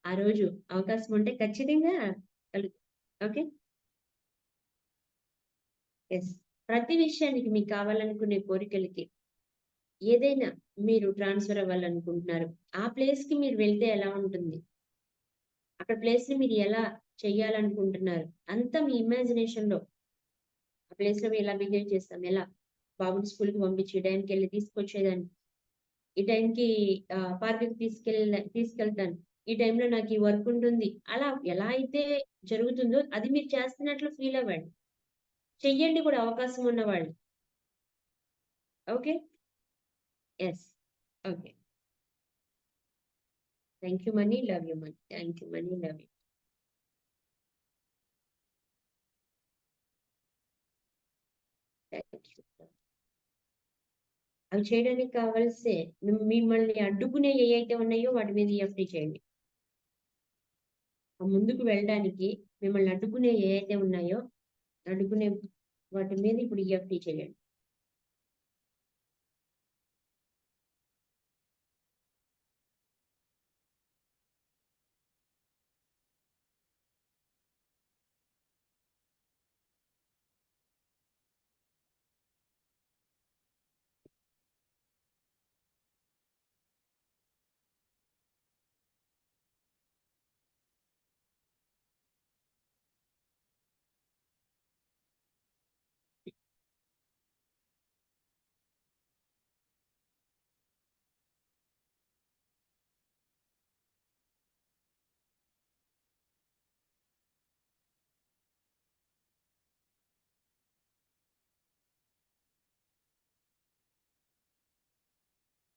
ఆ రోజు అవకాశం ఉంటే ఖచ్చితంగా ఓకే. ఎస్, ప్రతి విషయానికి మీకు కావాలనుకునే కోరికలకి ఏదైనా మీరు ట్రాన్స్ఫర్ అవ్వాలనుకుంటున్నారు, ఆ ప్లేస్ కి మీరు వెళ్తే ఎలా ఉంటుంది, అక్కడ ప్లేస్ ని మీరు ఎలా చెయ్యాలనుకుంటున్నారు, అంతా మీ ఇమాజినేషన్ లో ఆ ప్లేస్ లో మేము ఎలా బిహేవ్ చేస్తాం, ఎలా బాబుని స్కూల్ కి పంపించి ఈ టైంకి వెళ్ళి తీసుకొచ్చేదాన్ని, ఈ టైంకి పార్క్ కి తీసుకెళ్తాను, ఈ టైంలో నాకు ఈ వర్క్ ఉంటుంది, అలా ఎలా అయితే జరుగుతుందో అది మీరు చేస్తున్నట్లు ఫీల్ అవ్వండి. చెయ్యండి కూడా అవకాశం ఉన్నవాళ్ళు. Okay. Yes. Okay. Thank you Mani, love you Mani. Thank you Mani, love you. Thank you. అవి చేయడానికి కావాల్సే మిమ్మల్ని అడ్డుకునే ఏవైతే ఉన్నాయో వాటి మీద EFT చేయండి. ముందుకు వెళ్ళడానికి మిమ్మల్ని అడ్డుకునే ఏవైతే ఉన్నాయో అడ్డుకునే వాటి మీద ఇప్పుడు EFT చేయండి.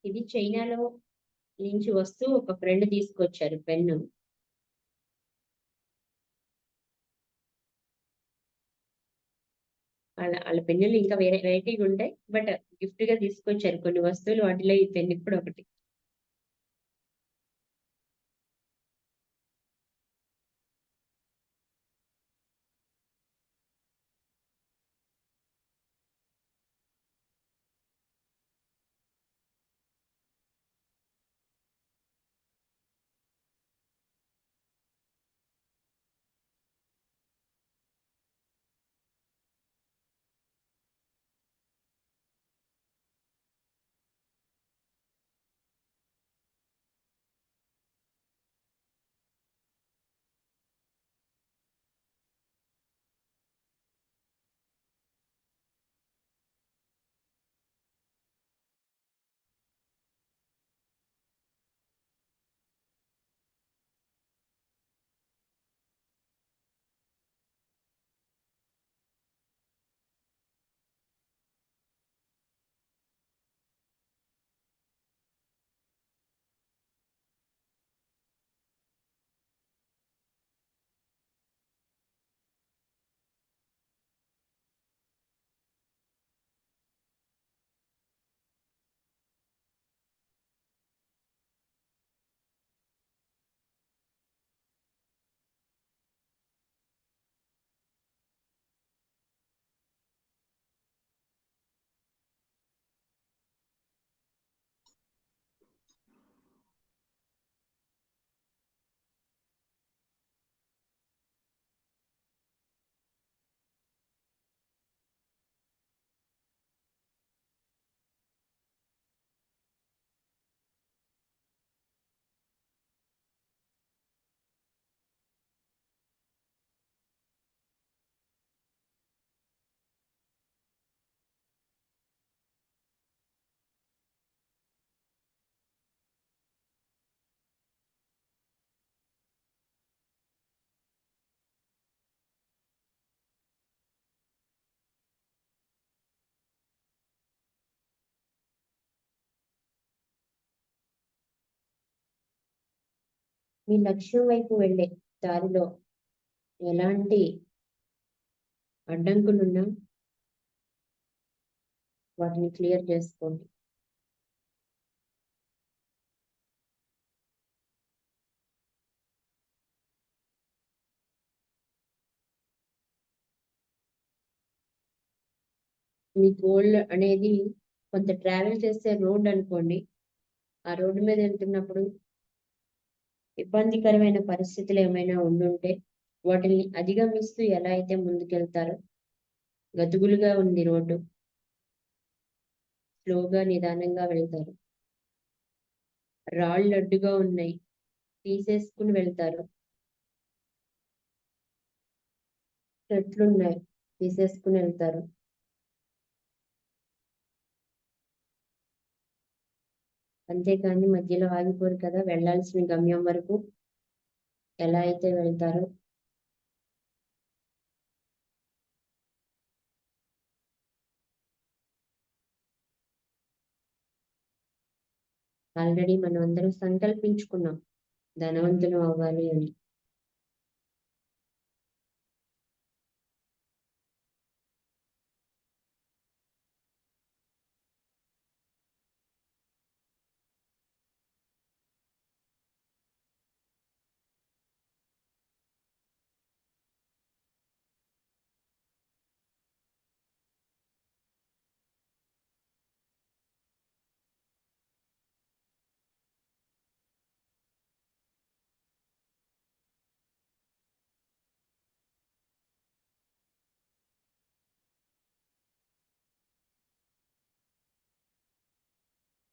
ఇది చైనాలో నుంచి వస్తూ ఒక ఫ్రెండ్ తీసుకొచ్చారు పెన్ను. వాళ్ళ పెన్నులు ఇంకా వేరే వెరైటీగా ఉంటాయి, బట్ గిఫ్ట్ గా తీసుకొచ్చారు కొన్ని వస్తువులు, వాటిలో ఈ పెన్ను కూడా ఒకటి. మీ లక్ష్యం వైపు వెళ్ళే దారిలో ఎలాంటి అడ్డంకులున్నా వాటిని క్లియర్ చేసుకోండి. మీ గోల్ అనేది కొంత ట్రావెల్ చేసే రోడ్ అనుకోండి. ఆ రోడ్డు మీద వెళ్తున్నప్పుడు ఇబ్బందికరమైన పరిస్థితులు ఏమైనా ఉండుంటే వాటిని అధిగమిస్తూ ఎలా అయితే ముందుకెళ్తారో, గతుకులుగా ఉంది రోడ్డు, స్లోగా నిదానంగా వెళ్తారు. రాళ్ళు అడ్డుగా ఉన్నాయి, తీసేసుకుని వెళ్తారు. చెట్లున్నాయి, తీసేసుకుని వెళ్తారు. అంతేకాని మధ్యలో ఆగిపోరు కదా, వెళ్ళాల్సిన గమ్యం వరకు ఎలా అయితే వెళ్తారో. ఆల్రెడీ మనం అందరం సంకల్పించుకున్నాం ధనవంతులు అవ్వాలి అని.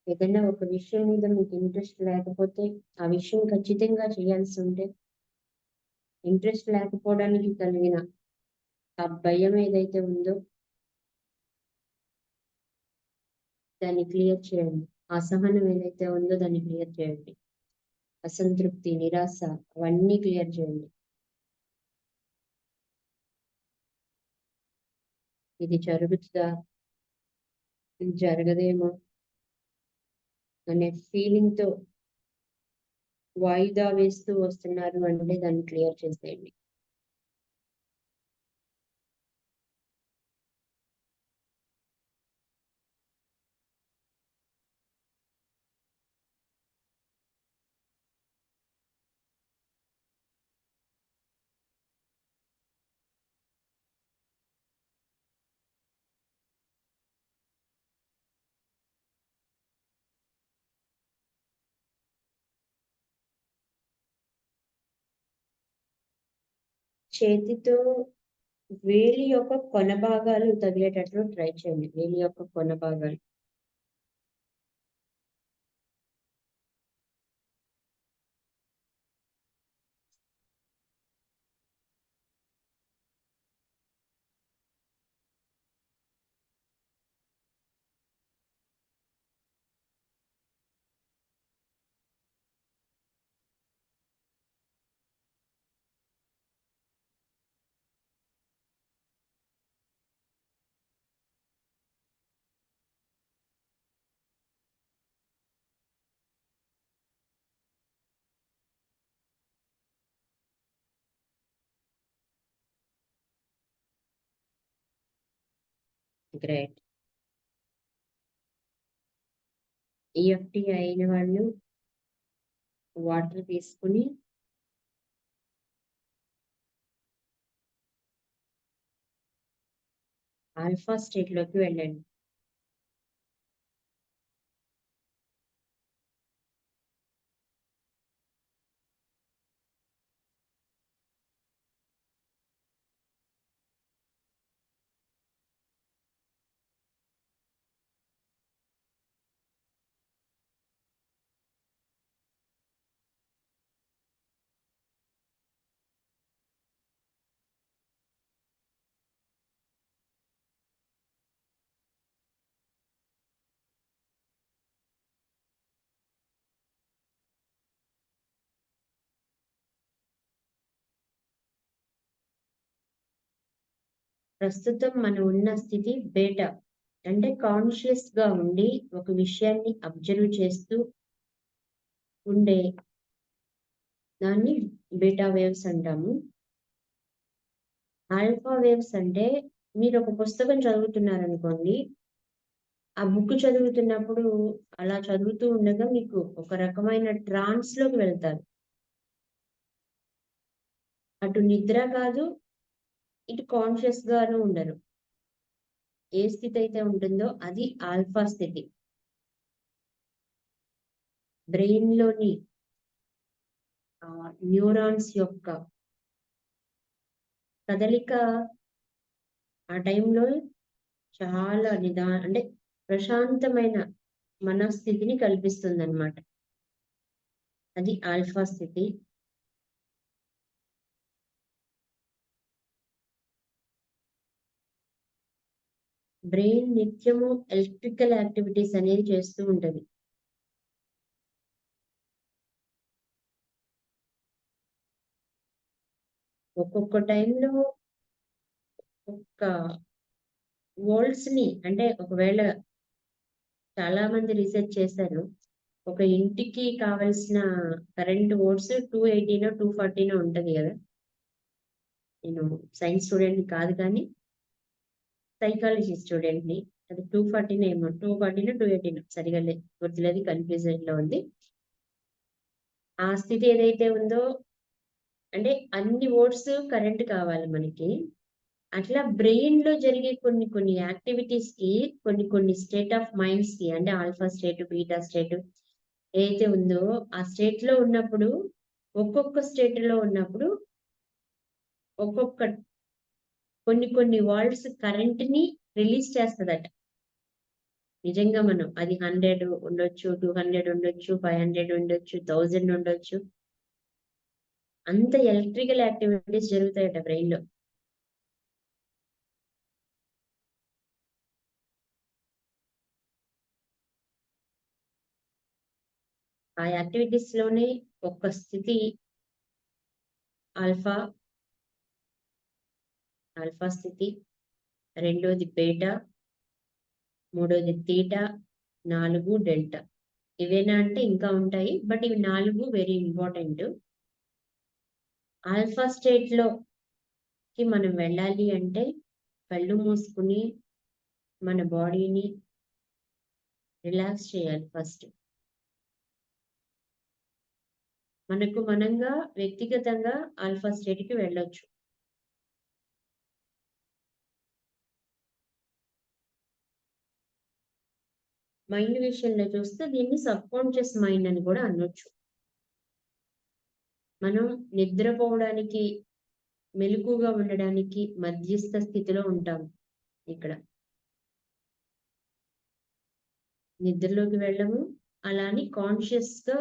ఏదైనా ఒక విషయం మీద మీకు ఇంట్రెస్ట్ లేకపోతే, ఆ విషయం ఖచ్చితంగా చేయాల్సి ఉంటే, ఇంట్రెస్ట్ లేకపోవడానికి కలిగిన ఆ భయం ఏదైతే ఉందో దాన్ని క్లియర్ చేయండి. అసహనం ఏదైతే ఉందో దాన్ని క్లియర్ చేయండి. అసంతృప్తి, నిరాశ అవన్నీ క్లియర్ చేయండి. ఇది జరుగుతుందా, ఇది జరగదేమో అనే ఫీలింగ్ తో వాయిదా వేస్తూ వస్తున్నారు అంటే దాన్ని క్లియర్ చేసేయండి. చేతితో వేలి యొక్క కొన భాగాలు తగిలేటట్లు ట్రై చేయండి. వేలి యొక్క కొన భాగాలు. గ్రేట్. ఈఎఫ్టీ అయిన వాళ్ళు వాటర్ తీసుకుని ఆల్ఫా స్టేట్ లోకి వెళ్ళండి. ప్రస్తుతం మనం ఉన్న స్థితి బేటా అంటే కాన్షియస్ గా ఉండి ఒక విషయాన్ని అబ్జర్వ్ చేస్తూ ఉండే దాన్ని బీటా వేవ్స్ అంటాము. ఆల్ఫా వేవ్స్ అంటే మీరు ఒక పుస్తకం చదువుతున్నారనుకోండి, ఆ బుక్ చదువుతున్నప్పుడు అలా చదువుతూ ఉండగా మీకు ఒక రకమైన ట్రాన్స్ లోకి వెళ్తారు. అటు నిద్ర కాదు, ఇటు కాన్షియస్ గాను ఉండరు. ఏ స్థితి అయితే ఉంటుందో అది ఆల్ఫా స్థితి. బ్రెయిన్ లోని న్యూరాన్స్ యొక్క కదలిక ఆ టైంలో చాలా అంటే ప్రశాంతమైన మనస్థితిని కల్పిస్తుంది అనమాట. అది ఆల్ఫా స్థితి. బ్రెయిన్ నిత్యము ఎలక్ట్రికల్ యాక్టివిటీస్ అనేది చేస్తూ ఉంటది. ఒక్కొక్క టైంలో ఒక్క వోల్ట్స్ ని అంటే ఒకవేళ చాలా మంది రీసెర్చ్ చేశారు. ఒక ఇంటికి కావలసిన కరెంట్ వోల్ట్స్ 280 240 ఉంటది కదా. నేను సైన్స్ స్టూడెంట్ కాదు కానీ సైకాలజీ స్టూడెంట్ ని. అది 240 ఏమో 240 280 సరిగా గుర్తులేదు, కన్ఫ్యూజన్ లో ఉంది. ఆ స్థితి ఏదైతే ఉందో అంటే అన్ని వోల్ట్స్ కరెంట్ కావాలి మనకి. అట్లా బ్రెయిన్ లో జరిగే కొన్ని యాక్టివిటీస్ కి కొన్ని స్టేట్ ఆఫ్ మైండ్స్ కి అంటే ఆల్ఫా స్టేట్, బీటా స్టేట్ ఏదైతే ఉందో ఆ స్టేట్ లో ఉన్నప్పుడు ఒక్కొక్క స్టేట్ లో ఉన్నప్పుడు ఒక్కొక్క కొన్ని వాల్ట్స్ కరెంట్ ని రిలీజ్ చేస్తుందట. నిజంగా మనం అది 100 ఉండొచ్చు, 200 ఉండొచ్చు, 500 ఉండొచ్చు, 1000 ఉండొచ్చు. అంత ఎలక్ట్రికల్ యాక్టివిటీస్ జరుగుతాయట బ్రెయిన్ లో. ఆ యాక్టివిటీస్ లోనే ఒక స్థితి ఆల్ఫా స్థితి, రెండోది బీటా, మూడోది తీటా, 4 డెల్టా. ఇవేనా అంటే ఇంకా ఉంటాయి, బట్ ఇవి 4 వెరీ ఇంపార్టెంట్. ఆల్ఫా స్టేట్ లోకి మనం వెళ్ళాలి అంటే కళ్ళు మూసుకుని మన బాడీని రిలాక్స్ చేయాలి ఫస్ట్. మనకు మనంగా వ్యక్తిగతంగా ఆల్ఫా స్టేట్ కి వెళ్ళొచ్చు. మైండ్ విషయంలో చూస్తే దీన్ని సబ్ కాన్షియస్ మైండ్ అని కూడా అనొచ్చు. మనం నిద్రపోవడానికి, మెలకుగా ఉండడానికి మధ్యస్థ స్థితిలో ఉంటాం. ఇక్కడ నిద్రలోకి వెళ్ళము, అలాని కాన్షియస్ గా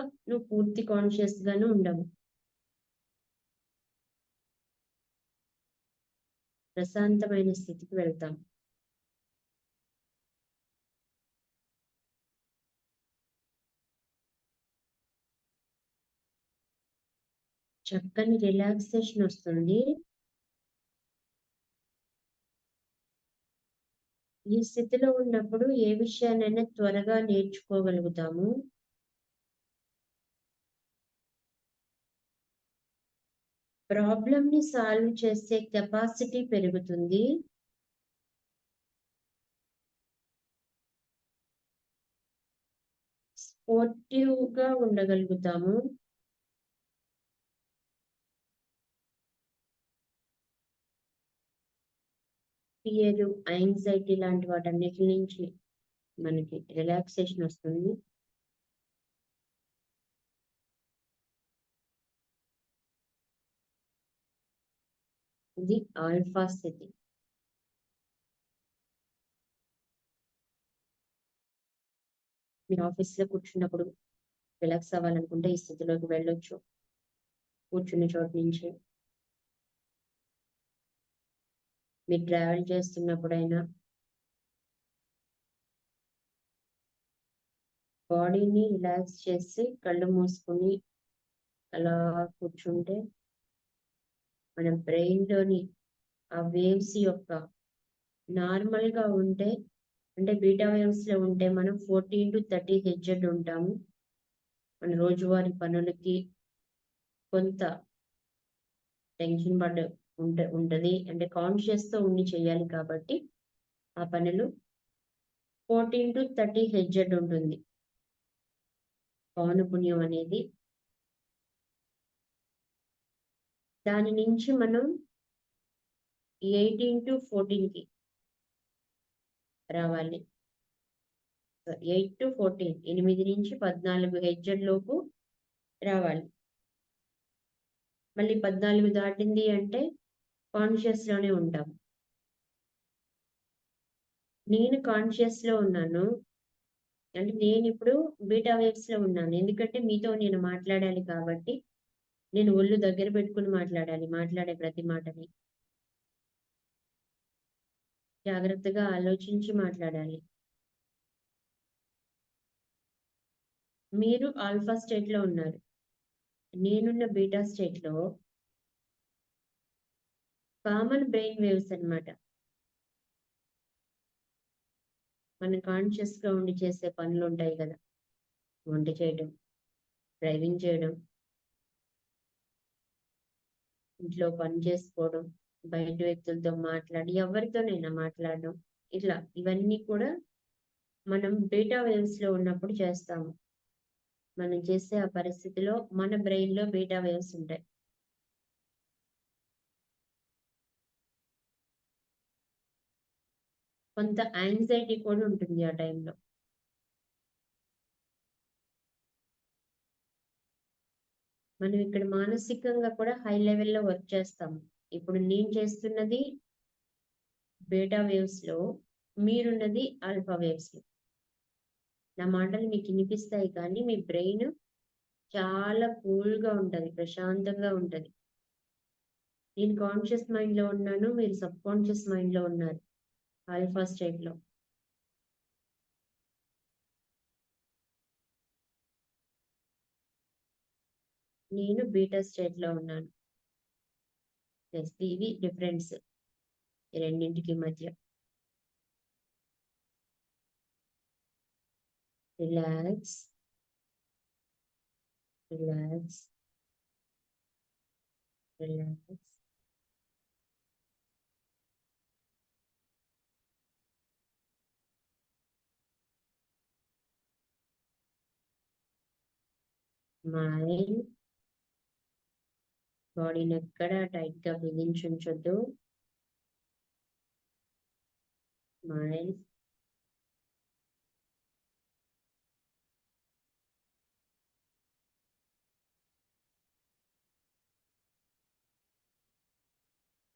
పూర్తి కాన్షియస్ గాను ఉండము. ప్రశాంతమైన స్థితికి వెళ్తాం. చక్కని రిలాక్సేషన్ వస్తుంది. ఈ స్థితిలో ఉన్నప్పుడు ఏ విషయాన్నైనా త్వరగా నేర్చుకోగలుగుతాము. ప్రాబ్లమ్ ని సాల్వ్ చేసే కెపాసిటీ పెరుగుతుంది. స్పోర్టివ్ గా ఉండగలుగుతాము. ఫియర్, యాంగ్జైటీ లాంటి వాటన్నిటి నుంచి మనకి రిలాక్సేషన్ వస్తుంది. ఇది ఆల్ఫా స్థితి. మీరు ఆఫీస్ లో కూర్చున్నప్పుడు రిలాక్స్ అవ్వాలనుకుంటే ఈ స్థితిలోకి వెళ్ళొచ్చు. కూర్చున్న చోటు నుంచి మీరు ట్రావెల్ చేస్తున్నప్పుడైనా బాడీని రిలాక్స్ చేసి కళ్ళు మూసుకొని అలా కూర్చుంటే మన బ్రెయిన్ లోని ఆ వేవ్స్ యొక్క నార్మల్ గా ఉంటే అంటే బీటా వేవ్స్ లో ఉంటే మనం 14 to 30 హెచ్జెడ్ ఉంటాము. మన రోజువారీ పనులకి కొంత టెన్షన్ ఉంటది, అంటే కాన్షియస్ తో ఉండి చేయాలి కాబట్టి ఆ పనులు 14 to 30 హెడ్జెడ్ ఉంటుంది పౌనపుణ్యం అనేది. దాని నుంచి మనం 18 to 14కి రావాలి. 8 to 14, 8 నుంచి 14 హెడ్జెడ్ లోపు రావాలి. మళ్ళీ 14 దాటింది అంటే కాన్షియస్ లోనే ఉంటాం. నేను కాన్షియస్ లో ఉన్నాను అంటే నేను ఇప్పుడు బీటా వేవ్స్ లో ఉన్నాను. ఎందుకంటే మీతో నేను మాట్లాడాలి కాబట్టి నేను ఒళ్ళు దగ్గర పెట్టుకుని మాట్లాడాలి. మాట్లాడే ప్రతి మాటని జాగ్రత్తగా ఆలోచించి మాట్లాడాలి. మీరు ఆల్ఫా స్టేట్ లో ఉన్నారు, నేనున్న బీటా స్టేట్ లో కామన్ బ్రెయిన్ వేవ్స్ అన్నమాట. మనం కాన్షియస్ గా ఉండి చేసే పనులు ఉంటాయి కదా, వంట చేయడం, డ్రైవింగ్ చేయడం, ఇంట్లో పని చేసుకోవడం, బయట వ్యక్తులతో మాట్లాడి, ఎవరితోనైనా మాట్లాడడం, ఇట్లా ఇవన్నీ కూడా మనం బీటా వేవ్స్ లో ఉన్నప్పుడు చేస్తాము. మనం చేసే ఆ పరిస్థితిలో మన బ్రెయిన్ లో బీటా వేవ్స్ ఉంటాయి. కొంత యాంగ్జైటీ కూడా ఉంటుంది ఆ టైంలో. మనం ఇక్కడ మానసికంగా కూడా హై లెవెల్లో వర్క్ చేస్తాము. ఇప్పుడు నేను చేస్తున్నది బీటా వేవ్స్ లో, మీరున్నది ఆల్ఫా వేవ్స్ లో. నా మాటలు మీకు వినిపిస్తాయి కానీ మీ బ్రెయిన్ చాలా కూల్ గా ఉంటది, ప్రశాంతంగా ఉంటది. నేను కాన్షియస్ మైండ్ లో ఉన్నాను, మీరు సబ్ కాన్షియస్ మైండ్ లో ఉన్నారు ఆల్ఫా స్టేట్ లో. నేను బీటా స్టేట్ లో ఉన్నాను. ఇది డిఫరెన్స్ రెండింటికి మధ్య. Relax, relax, relax. మైండ్ బాడీని ఎక్కడ టైట్ గా బిగించి ఉంచొద్దు. Mind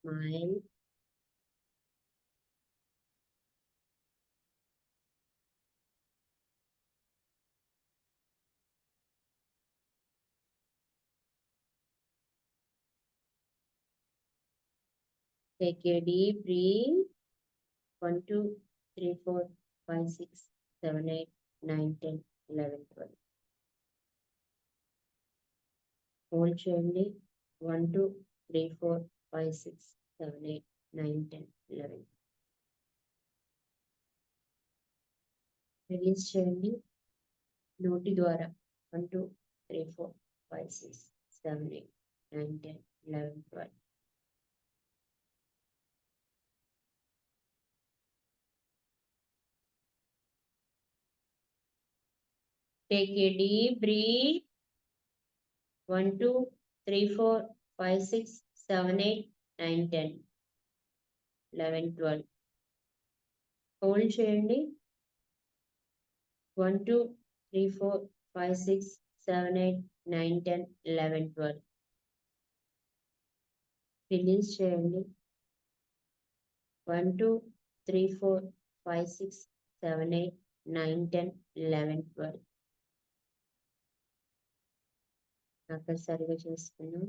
mind take a deep breath. 1 2 3 4 5 6 7 8 9 10 11 12. Hold చేయండి. 1 2 3 4 5 6 7 8 9 10 11. రిలీజ్ చేయండి నోటి ద్వారా. 1 2 3 4 5 6 7 8 9 10 11 12. Take a deep breath. 1 2 3 4 5 6 7 8 9 10 11 12. Hold చేయండి. 1 2 3 4 5 6 7 8 9 10 11 12. రిలీజ్ చేయండి. 1 2 3 4 5 6 7 8 9 10 11 12. ఒక్కసారిగా చేసుకున్నాం.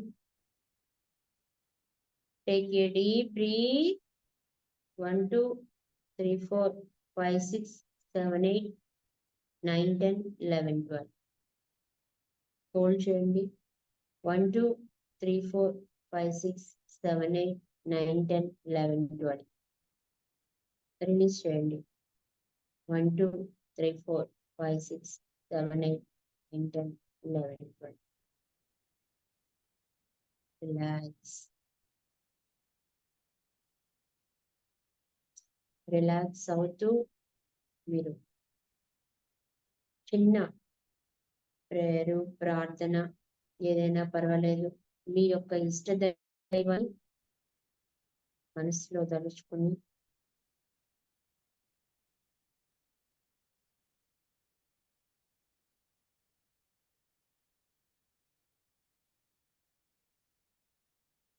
Take a deep breath. 1 2 3 4 5 6 7 8 9 10 11 12. Hold చేయండి. 1 2 3 4 5 6 7 8 9 10 11 12. రిలీజ్ చేయండి. 1 2 3 4 5 6 7 8 9 10 11 12. రిలాక్స్ అవుతూ మీరు చిన్న ప్రేయరు ప్రార్థన ఏదైనా పర్వాలేదు, మీ యొక్క ఇష్ట దైవాన్ని మనసులో తలుచుకుని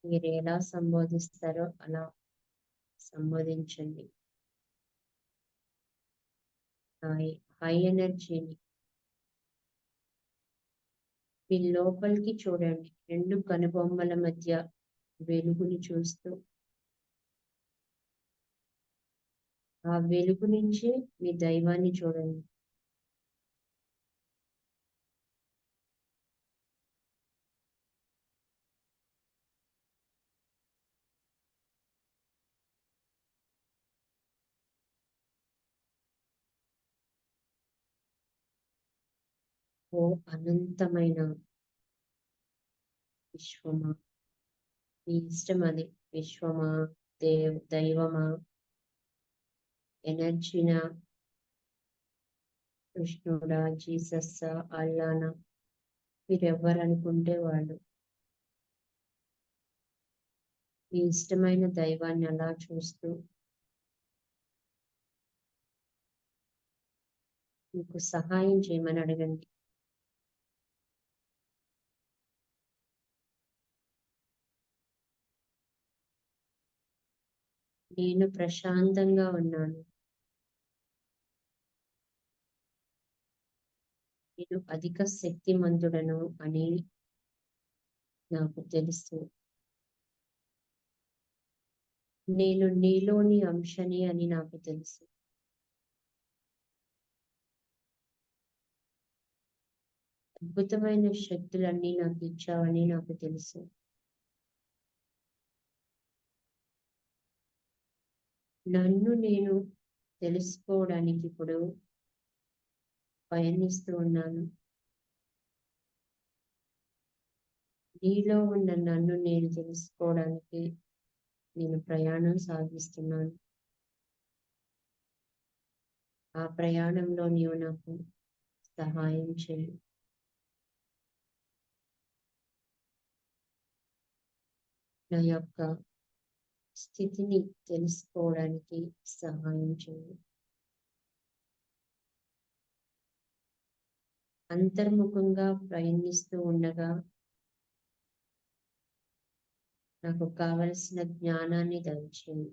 మీరు ఎలా సంబోధిస్తారో అలా సంబోధించండి. హై ఎనర్జీని మీ లోపలికి చూడండి. 2 కనుబొమ్మల మధ్య వెలుగుని చూస్తూ ఆ వెలుగు నుంచి మీ దైవాన్ని చూడండి. ఓ అనంతమైన విశ్వమా, మీ ఇష్టం అది, విశ్వమా, దైవమా, ఎనర్జీనా, కృష్ణుడా, జీసస్, అల్లానా, మీరు ఎవరు అనుకుంటే వాళ్ళు, మీ ఇష్టమైన దైవాన్ని అలా చూస్తూ మీకు సహాయం చేయమని అడగండి. నేను ప్రశాంతంగా ఉన్నాను. నేను అధిక శక్తిమంతుడను అని నాకు తెలుసు. నేను నీలోని అంశని అని నాకు తెలుసు. అద్భుతమైన శక్తులన్నీ నాకు ఇచ్చావని నాకు తెలుసు. నన్ను నేను తెలుసుకోవడానికి ఇప్పుడు పయనిస్తూ ఉన్నాను. నీలో ఉన్న నన్ను నేను తెలుసుకోవడానికి నేను ప్రయాణం సాగిస్తున్నాను. ఆ ప్రయాణంలో నీవు నాకు సహాయం చేయి. నా యొక్క స్థితిని తెలుసుకోవడానికి సహాయం చేయి. అంతర్ముఖంగా ప్రయాణిస్తూ ఉండగా నాకు కావలసిన జ్ఞానాన్ని దయచేయి.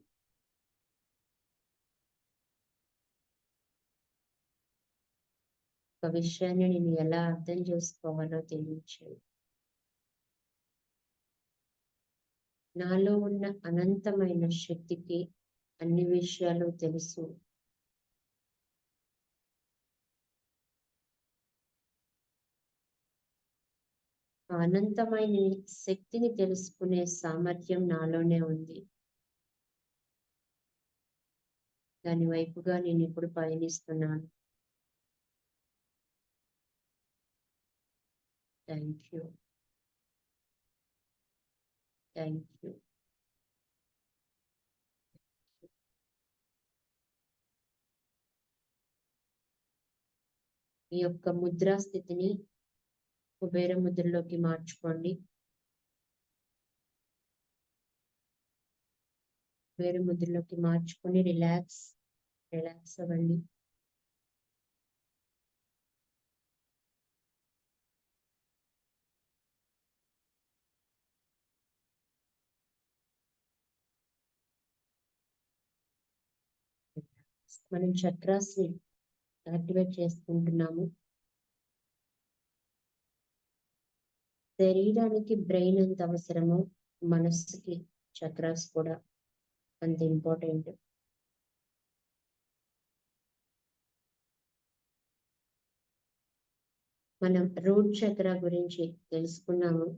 ఒక విషయాన్ని నేను ఎలా అర్థం చేసుకోవాలో తెలియచేయి. నాలో ఉన్న అనంతమైన శక్తికి అన్ని విషయాలు తెలుసు. ఆ అనంతమైన శక్తిని తెలుసుకునే సామర్థ్యం నాలోనే ఉంది. దాని వైపుగా నేను ఇప్పుడు పయనిస్తున్నాను. Thank you. Thank you. ఈ యొక్క ముద్రా స్థితిని కుబేర ముద్రలోకి మార్చుకోండి. కుబేర ముద్రలోకి మార్చుకొని రిలాక్స్ అవ్వండి. మనం చక్రాస్ ని యాక్టివేట్ చేసుకుంటున్నాము. శరీరానికి బ్రెయిన్ ఎంత అవసరమో మనస్సుకి చక్రాస్ కూడా అంత ఇంపార్టెంట్. మనం రూట్ చక్ర గురించి తెలుసుకున్నాము.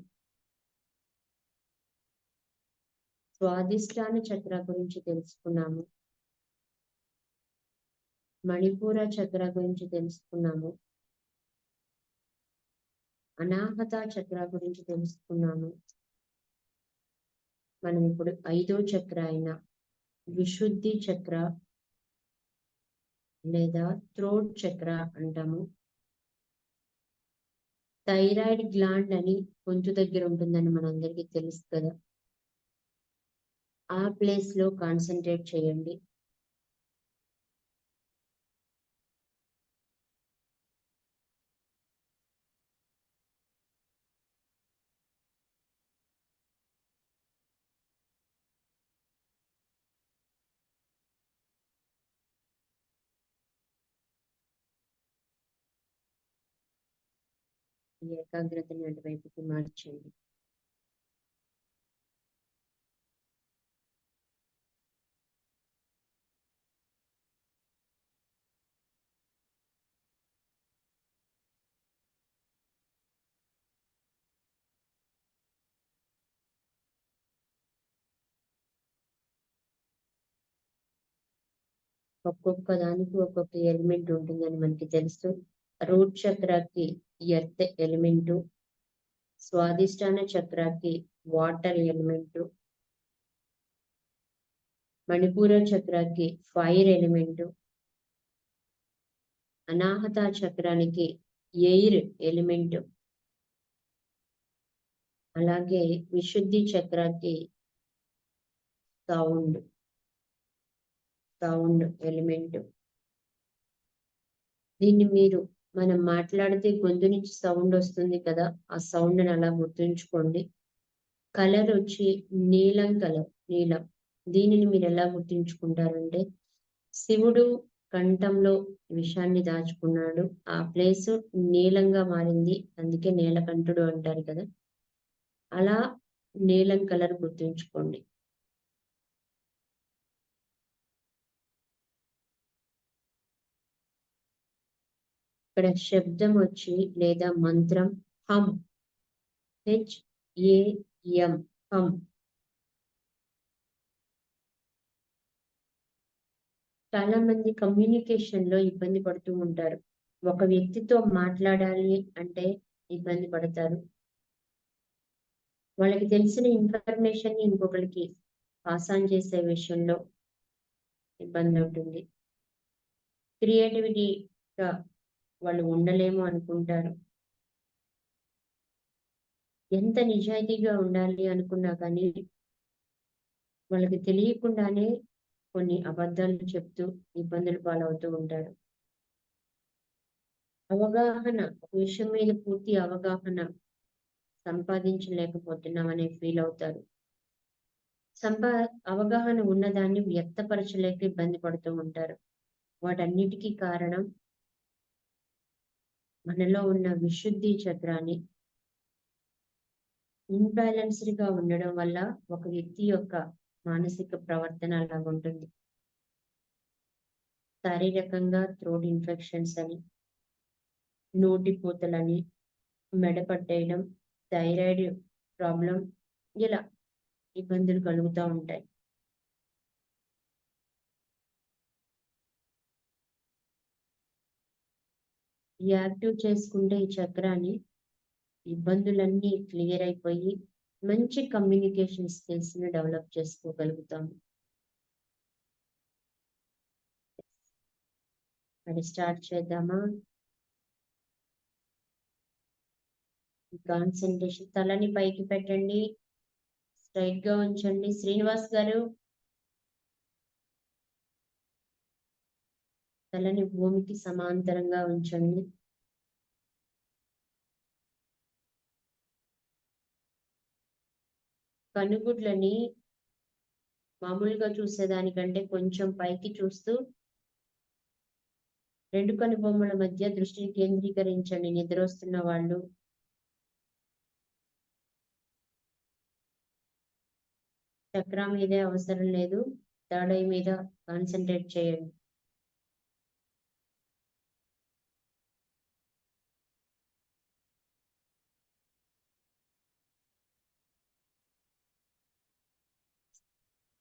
స్వాదిష్టాన చక్ర గురించి తెలుసుకున్నాము. మణిపూర చక్ర గురించి తెలుసుకున్నాము. అనాహత చక్ర గురించి తెలుసుకున్నాము. మనం ఇప్పుడు 5వ చక్ర అయిన విశుద్ధి చక్ర లేదా థ్రోట్ చక్ర అంటాము. థైరాయిడ్ గ్లాండ్ అని గొంతు దగ్గర ఉంటుందని మనందరికీ తెలుసు కదా. ఆ ప్లేస్ లో కాన్సన్ట్రేట్ చేయండి. ఈ ఏకాగ్రతని అటువైపుకి మార్చండి. ఒక్కొక్క దానికి ఒక్కొక్క ఎలిమెంట్ ఉంటుందని మనకి తెలుసు. రూట్ చక్రాకి ఎర్త్ ఎలిమెంట్, స్వాదిష్టాన చక్రాకి వాటర్ ఎలిమెంట్, మణిపూర చక్రాకి ఫైర్ ఎలిమెంట్, అనాహత చక్రానికి ఎయిర్ ఎలిమెంట్, అలాగే విశుద్ధి చక్రాకి సౌండ్ ఎలిమెంట్. దీన్ని మనం మాట్లాడితే గొంతు నుంచి సౌండ్ వస్తుంది కదా, ఆ సౌండ్ ని అలా గుర్తుంచుకోండి. కలర్ వచ్చి నీలం కలర్, నీలం. దీనిని మీరు ఎలా గుర్తుంచుకుంటారంటే, శివుడు కంఠంలో విషాన్ని దాచుకున్నాడు, ఆ ప్లేస్ నీలంగా మారింది, అందుకే నీలకంఠుడు అంటారు కదా. అలా నీలం కలర్ గుర్తుంచుకోండి. ఇక్కడ శబ్దం వచ్చి లేదా మంత్రం హమ్, HAM, హమ్. చాలా మంది కమ్యూనికేషన్ లో ఇబ్బంది పడుతూ ఉంటారు. ఒక వ్యక్తితో మాట్లాడాలి అంటే ఇబ్బంది పడతారు. వాళ్ళకి తెలిసిన ఇన్ఫర్మేషన్ ని ఇంకొకరికి పాస్ ఆన్ చేసే విషయంలో ఇబ్బంది ఉంటుంది. క్రియేటివిటీగా వాళ్ళు ఉండలేము అనుకుంటారు. ఎంత నిజాయితీగా ఉండాలి అనుకున్నా కానీ వాళ్ళకి తెలియకుండానే కొన్ని అబద్ధాలు చెప్తూ ఇబ్బందులు పాలవుతూ ఉంటారు. అవగాహన, ఒక విషయం మీద పూర్తి అవగాహన సంపాదించలేకపోతున్నామనే ఫీల్ అవుతారు. అవగాహన ఉన్నదాన్ని వ్యక్తపరచలేక ఇబ్బంది పడుతూ ఉంటారు. వాటన్నిటికీ కారణం మనలో ఉన్న విశుద్ధి చక్రాన్ని ఇన్బ్యాలెన్స్డ్ గా ఉండడం వల్ల ఒక వ్యక్తి యొక్క మానసిక ప్రవర్తన అలా ఉంటుంది. శారీరకంగా థ్రోట్ ఇన్ఫెక్షన్స్ అని, నోటిపూతలని, మెడ పట్టేయడం, థైరాయిడ్ ప్రాబ్లం, ఇలా ఇబ్బందులు కలుగుతూ ఉంటాయి. యాక్టివ్ చేసుకుంటే ఈ చక్రాన్ని ఇబ్బందులన్నీ క్లియర్ అయిపోయి మంచి కమ్యూనికేషన్ స్కిల్స్ ని డెవలప్ చేసుకోగలుగుతాము. అది స్టార్ట్ చేద్దామా? కాన్సన్ట్రేషన్, తలని పైకి పెట్టండి, స్ట్రైట్ గా ఉంచండి. శ్రీనివాస్ గారు, తలని భూమికి సమాంతరంగా ఉంచండి. కనుగుడ్లని మామూలుగా చూసేదానికంటే కొంచెం పైకి చూస్తూ 2 కనుబొమ్మల మధ్య దృష్టిని కేంద్రీకరించండి. నిద్ర వస్తున్న వాళ్ళు. చక్ర మీదే అవసరం లేదు, థర్డ్ ఐ మీద కాన్సన్ట్రేట్ చేయండి.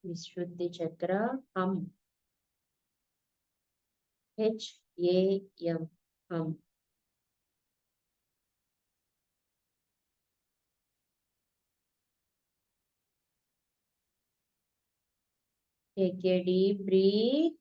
విశుద్ధి చక్ర హమ్, HAM, hum. Take a deep breath.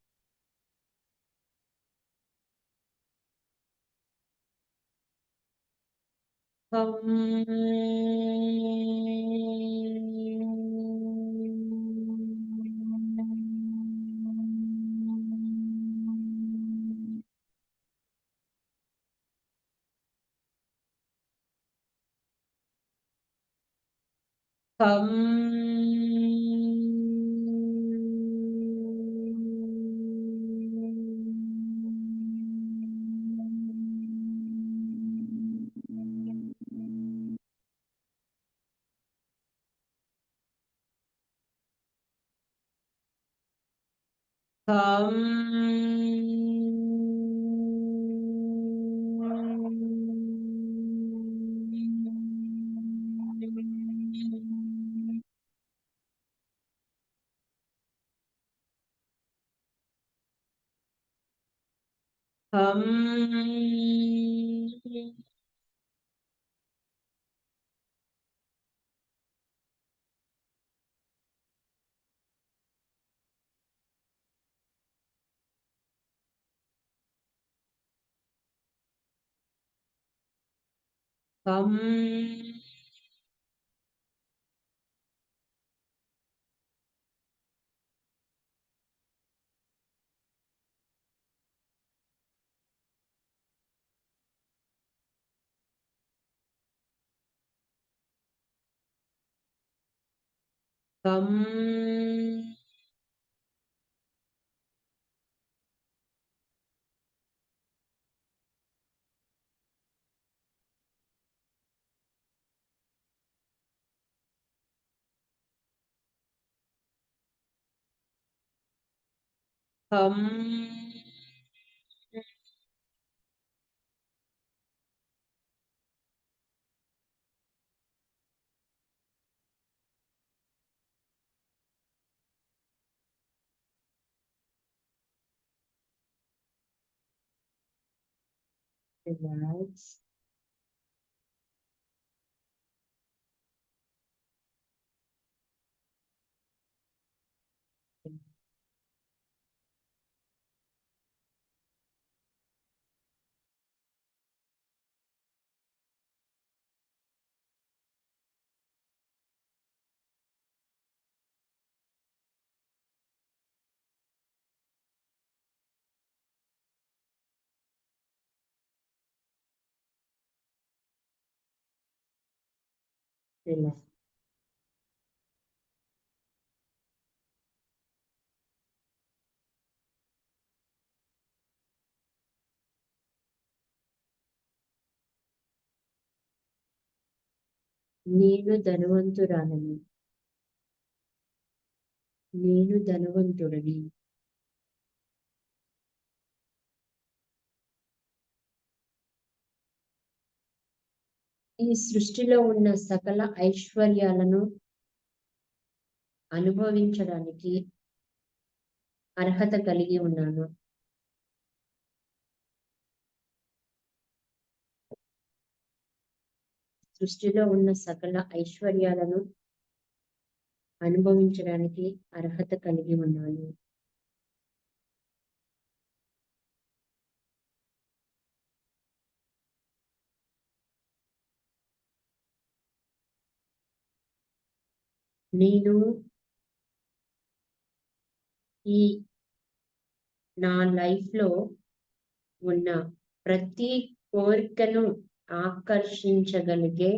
Relax. Relax. నేను ధనవంతురాలని. నేను ధనవంతుడని. ఈ సృష్టిలో ఉన్న సకల ఐశ్వర్యాలను అనుభవించడానికి అర్హత కలిగి ఉన్నాను. సృష్టిలో ఉన్న సకల ఐశ్వర్యాలను అనుభవించడానికి అర్హత కలిగి ఉన్నాను. నేను ఈ నా లైఫ్లో ఉన్న ప్రతి కోరికను ఆకర్షించగలిగే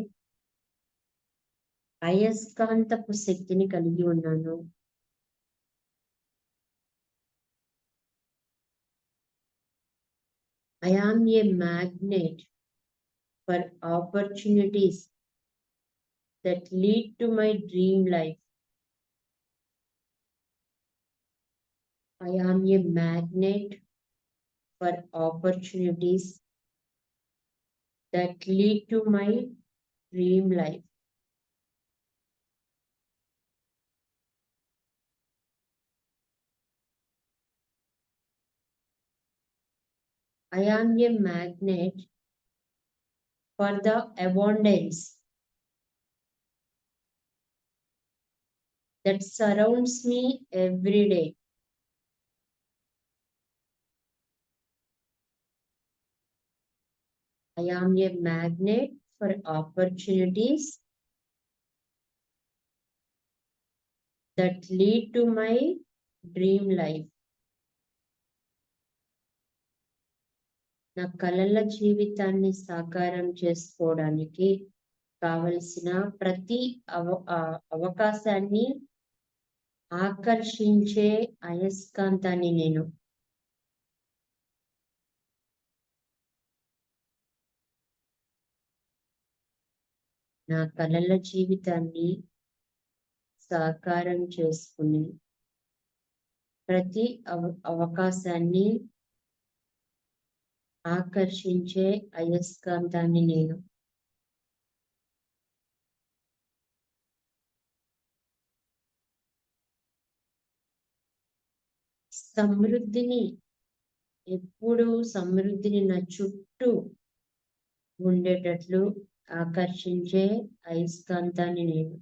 అయస్కాంతపు శక్తిని కలిగి ఉన్నాను. I am a magnet for opportunities that lead to my dream life. I am a magnet for opportunities that lead to my dream life. I am a magnet for the abundance that surrounds me every day. I am a magnet for opportunities that lead to my dream life. నా కలల జీవితాన్ని సాకారం చేసుకోవడానికి కావలసిన ప్రతి అవకాశాన్ని ఆకర్షించే అయస్కాంతాన్ని నేను. నా కలల జీవితాన్ని సాకారం చేసుకుని ప్రతి అవకాశాన్ని ఆకర్షించే అయస్కాంతాన్ని నేను. సమృద్ధిని నా చుట్టూ ఉండేటట్లు ఆకర్షించే అయస్కాంతాన్ని నేను.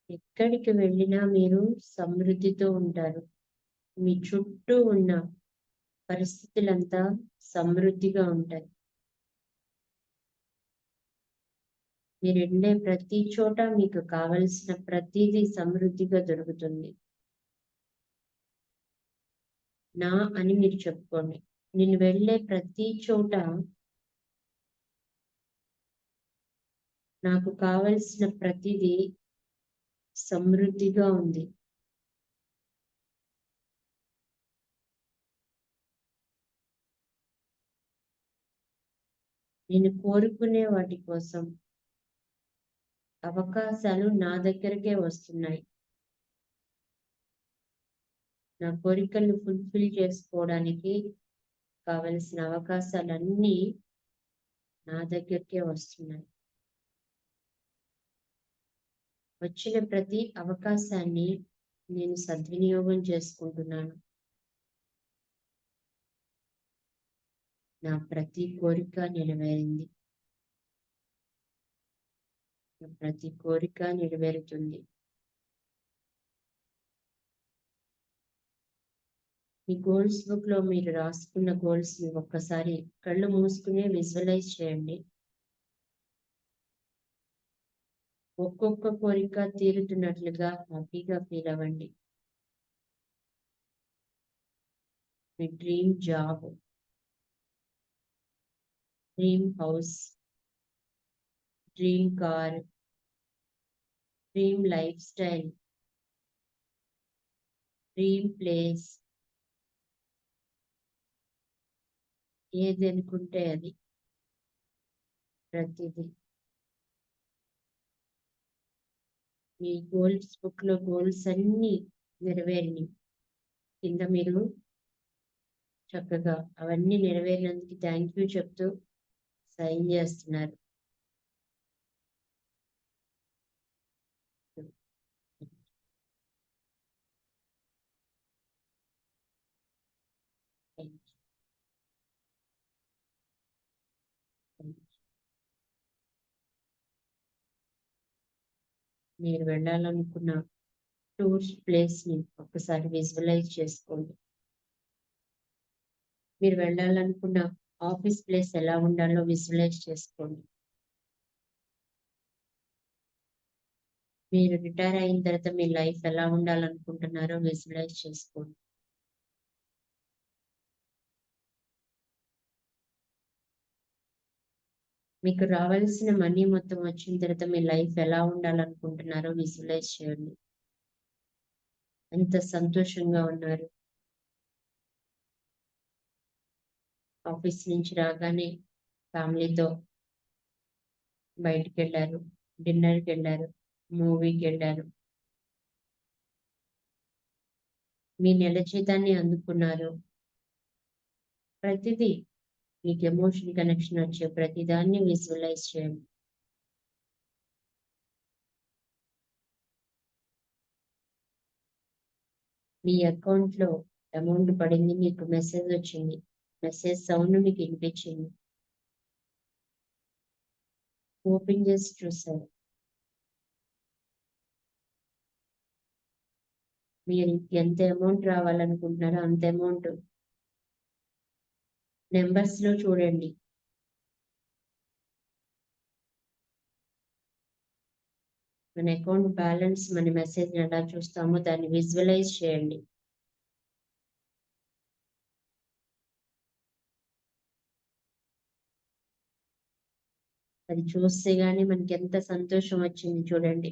ఎక్కడికి వెళ్ళినా మీరు సమృద్ధితో ఉంటారు. మీ చుట్టూ ఉన్న పరిస్థితులంతా సమృద్ధిగా ఉంటాయి. మీరు వెళ్ళే ప్రతి చోట మీకు కావలసిన ప్రతిదీ సమృద్ధిగా దొరుకుతుంది. నా అని మీరు చెప్పుకోండి. నేను వెళ్ళే ప్రతి చోట నాకు కావలసిన ప్రతిదీ సమృద్ధిగా ఉంది. నేను కోరుకునే వాటి కోసం అవకాశాలు నా దగ్గరకే వస్తున్నాయి. నా కోరికలను ఫుల్ఫిల్ చేసుకోవడానికి కావలసిన అవకాశాలన్నీ నా దగ్గరకే వస్తున్నాయి. వచ్చిన ప్రతి అవకాశాన్ని నేను సద్వినియోగం చేసుకుంటున్నాను. నా ప్రతి కోరిక నెరవేరింది. నా ప్రతి కోరిక నెరవేరుతుంది. మీ గోల్స్ బుక్ లో మీరు రాసుకున్న గోల్స్ ని ఒక్కసారి కళ్ళు మూసుకునే విజువలైజ్ చేయండి. ఒక్కొక్క కోరిక తీరుతున్నట్లుగా హ్యాపీగా ఫీల్ అవ్వండి. మీ dream job, dream house, dream car, dream lifestyle, dream place, ఏది అనుకుంటే అది ప్రతిదీ మీ గోల్స్ బుక్ లో గోల్స్ అన్ని నెరవేరినాయి. కింద మీరు చక్కగా అవన్నీ నెరవేరినందుకు థ్యాంక్ యూ చెప్తూ సైన్ చేస్తున్నారు. మీరు వెళ్ళాలనుకున్న టూరిస్ట్ ప్లేస్ ని ఒక్కసారి విజువలైజ్ చేసుకోండి. మీరు వెళ్ళాలనుకున్న ఆఫీస్ ప్లేస్ ఎలా ఉండాలో విజువలైజ్ చేసుకోండి. మీరు రిటైర్ అయిన తర్వాత మీ లైఫ్ ఎలా ఉండాలనుకుంటున్నారో విజువలైజ్ చేసుకోండి. మీకు రావాల్సిన మనీ మొత్తం వచ్చిన తర్వాత మీ లైఫ్ ఎలా ఉండాలనుకుంటున్నారో విజువలైజ్ చేయండి. ఎంత సంతోషంగా ఉన్నారు. ఆఫీస్ నుంచి రాగానే ఫ్యామిలీతో బయటికి వెళ్ళారు, డిన్నర్కి వెళ్ళారు, మూవీకి వెళ్ళారు, మీ నెల జీతాన్ని అందుకున్నారు. ప్రతిదీ మీకు ఎమోషన్ కనెక్షన్ వచ్చే ప్రతిదాన్ని విజువలైజ్ చేయండి. మీ అకౌంట్ లో అమౌంట్ పడింది, మీకు మెసేజ్ వచ్చింది. మెసేజ్ సౌండ్ మీకు వినిపించింది. ఓపెన్ చేసి చూసారు. మీరు ఎంత అమౌంట్ రావాలనుకుంటున్నారో అంత అమౌంట్ నెంబర్స్ లో చూడండి. మన అకౌంట్ బ్యాలెన్స్ మన మెసేజ్ ఎలా చూస్తామో దాన్ని విజువలైజ్ చేయండి. అది చూస్తే గానీ మనకి ఎంత సంతోషం వచ్చింది చూడండి.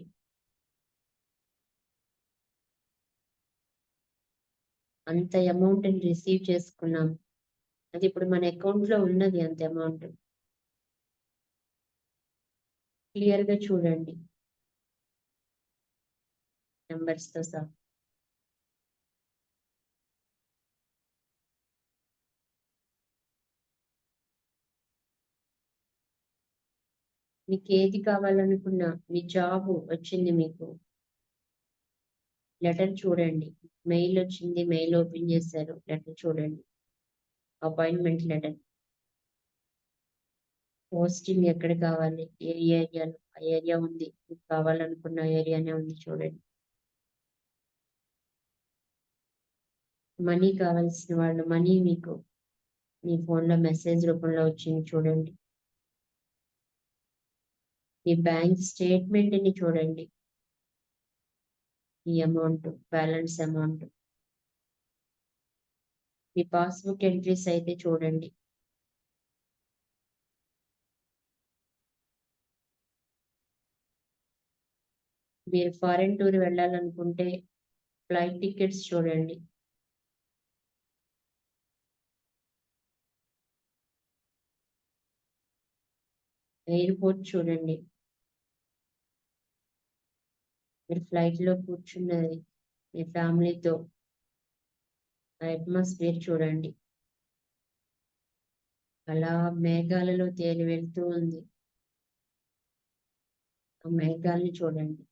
అంత అమౌంట్ రిసీవ్ చేసుకున్నాం. అది ఇప్పుడు మన అకౌంట్ లో ఉన్నది అంత అమౌంట్. క్లియర్ గా చూడండి నెంబర్స్ తో సహా. మీకు ఏది కావాలనుకున్నా, మీ జాబ్ వచ్చింది, మీకు లెటర్ చూడండి. మెయిల్ వచ్చింది, మెయిల్ ఓపెన్ చేశారు, లెటర్ చూడండి. Appointment letter. పోస్టింగ్ ఎక్కడ కావాలి, ఏ ఏరియాలో, ఆ ఏరియా ఉంది. మీకు కావాలనుకున్న ఏరియానే ఉంది చూడండి. మనీ కావాల్సిన వాళ్ళు మనీ మీకు మీ ఫోన్లో మెసేజ్ రూపంలో వచ్చింది చూడండి. మీ బ్యాంక్ స్టేట్మెంట్ ని చూడండి. ఈ అమౌంట్, బ్యాలెన్స్ అమౌంట్. మీ పాస్బుక్ ఎంట్రీస్ అయితే చూడండి. మీరు ఫారెన్ టూర్ వెళ్ళాలనుకుంటే ఫ్లైట్ టికెట్స్ చూడండి. ఎయిర్పోర్ట్ చూడండి. మీరు ఫ్లైట్ లో కూర్చున్నది మీ ఫ్యామిలీతో అట్మాస్ఫియర్ చూడండి. అలా మేఘాలలో తేలి వెళ్తూ ఉంది. ఆ మేఘాలని చూడండి.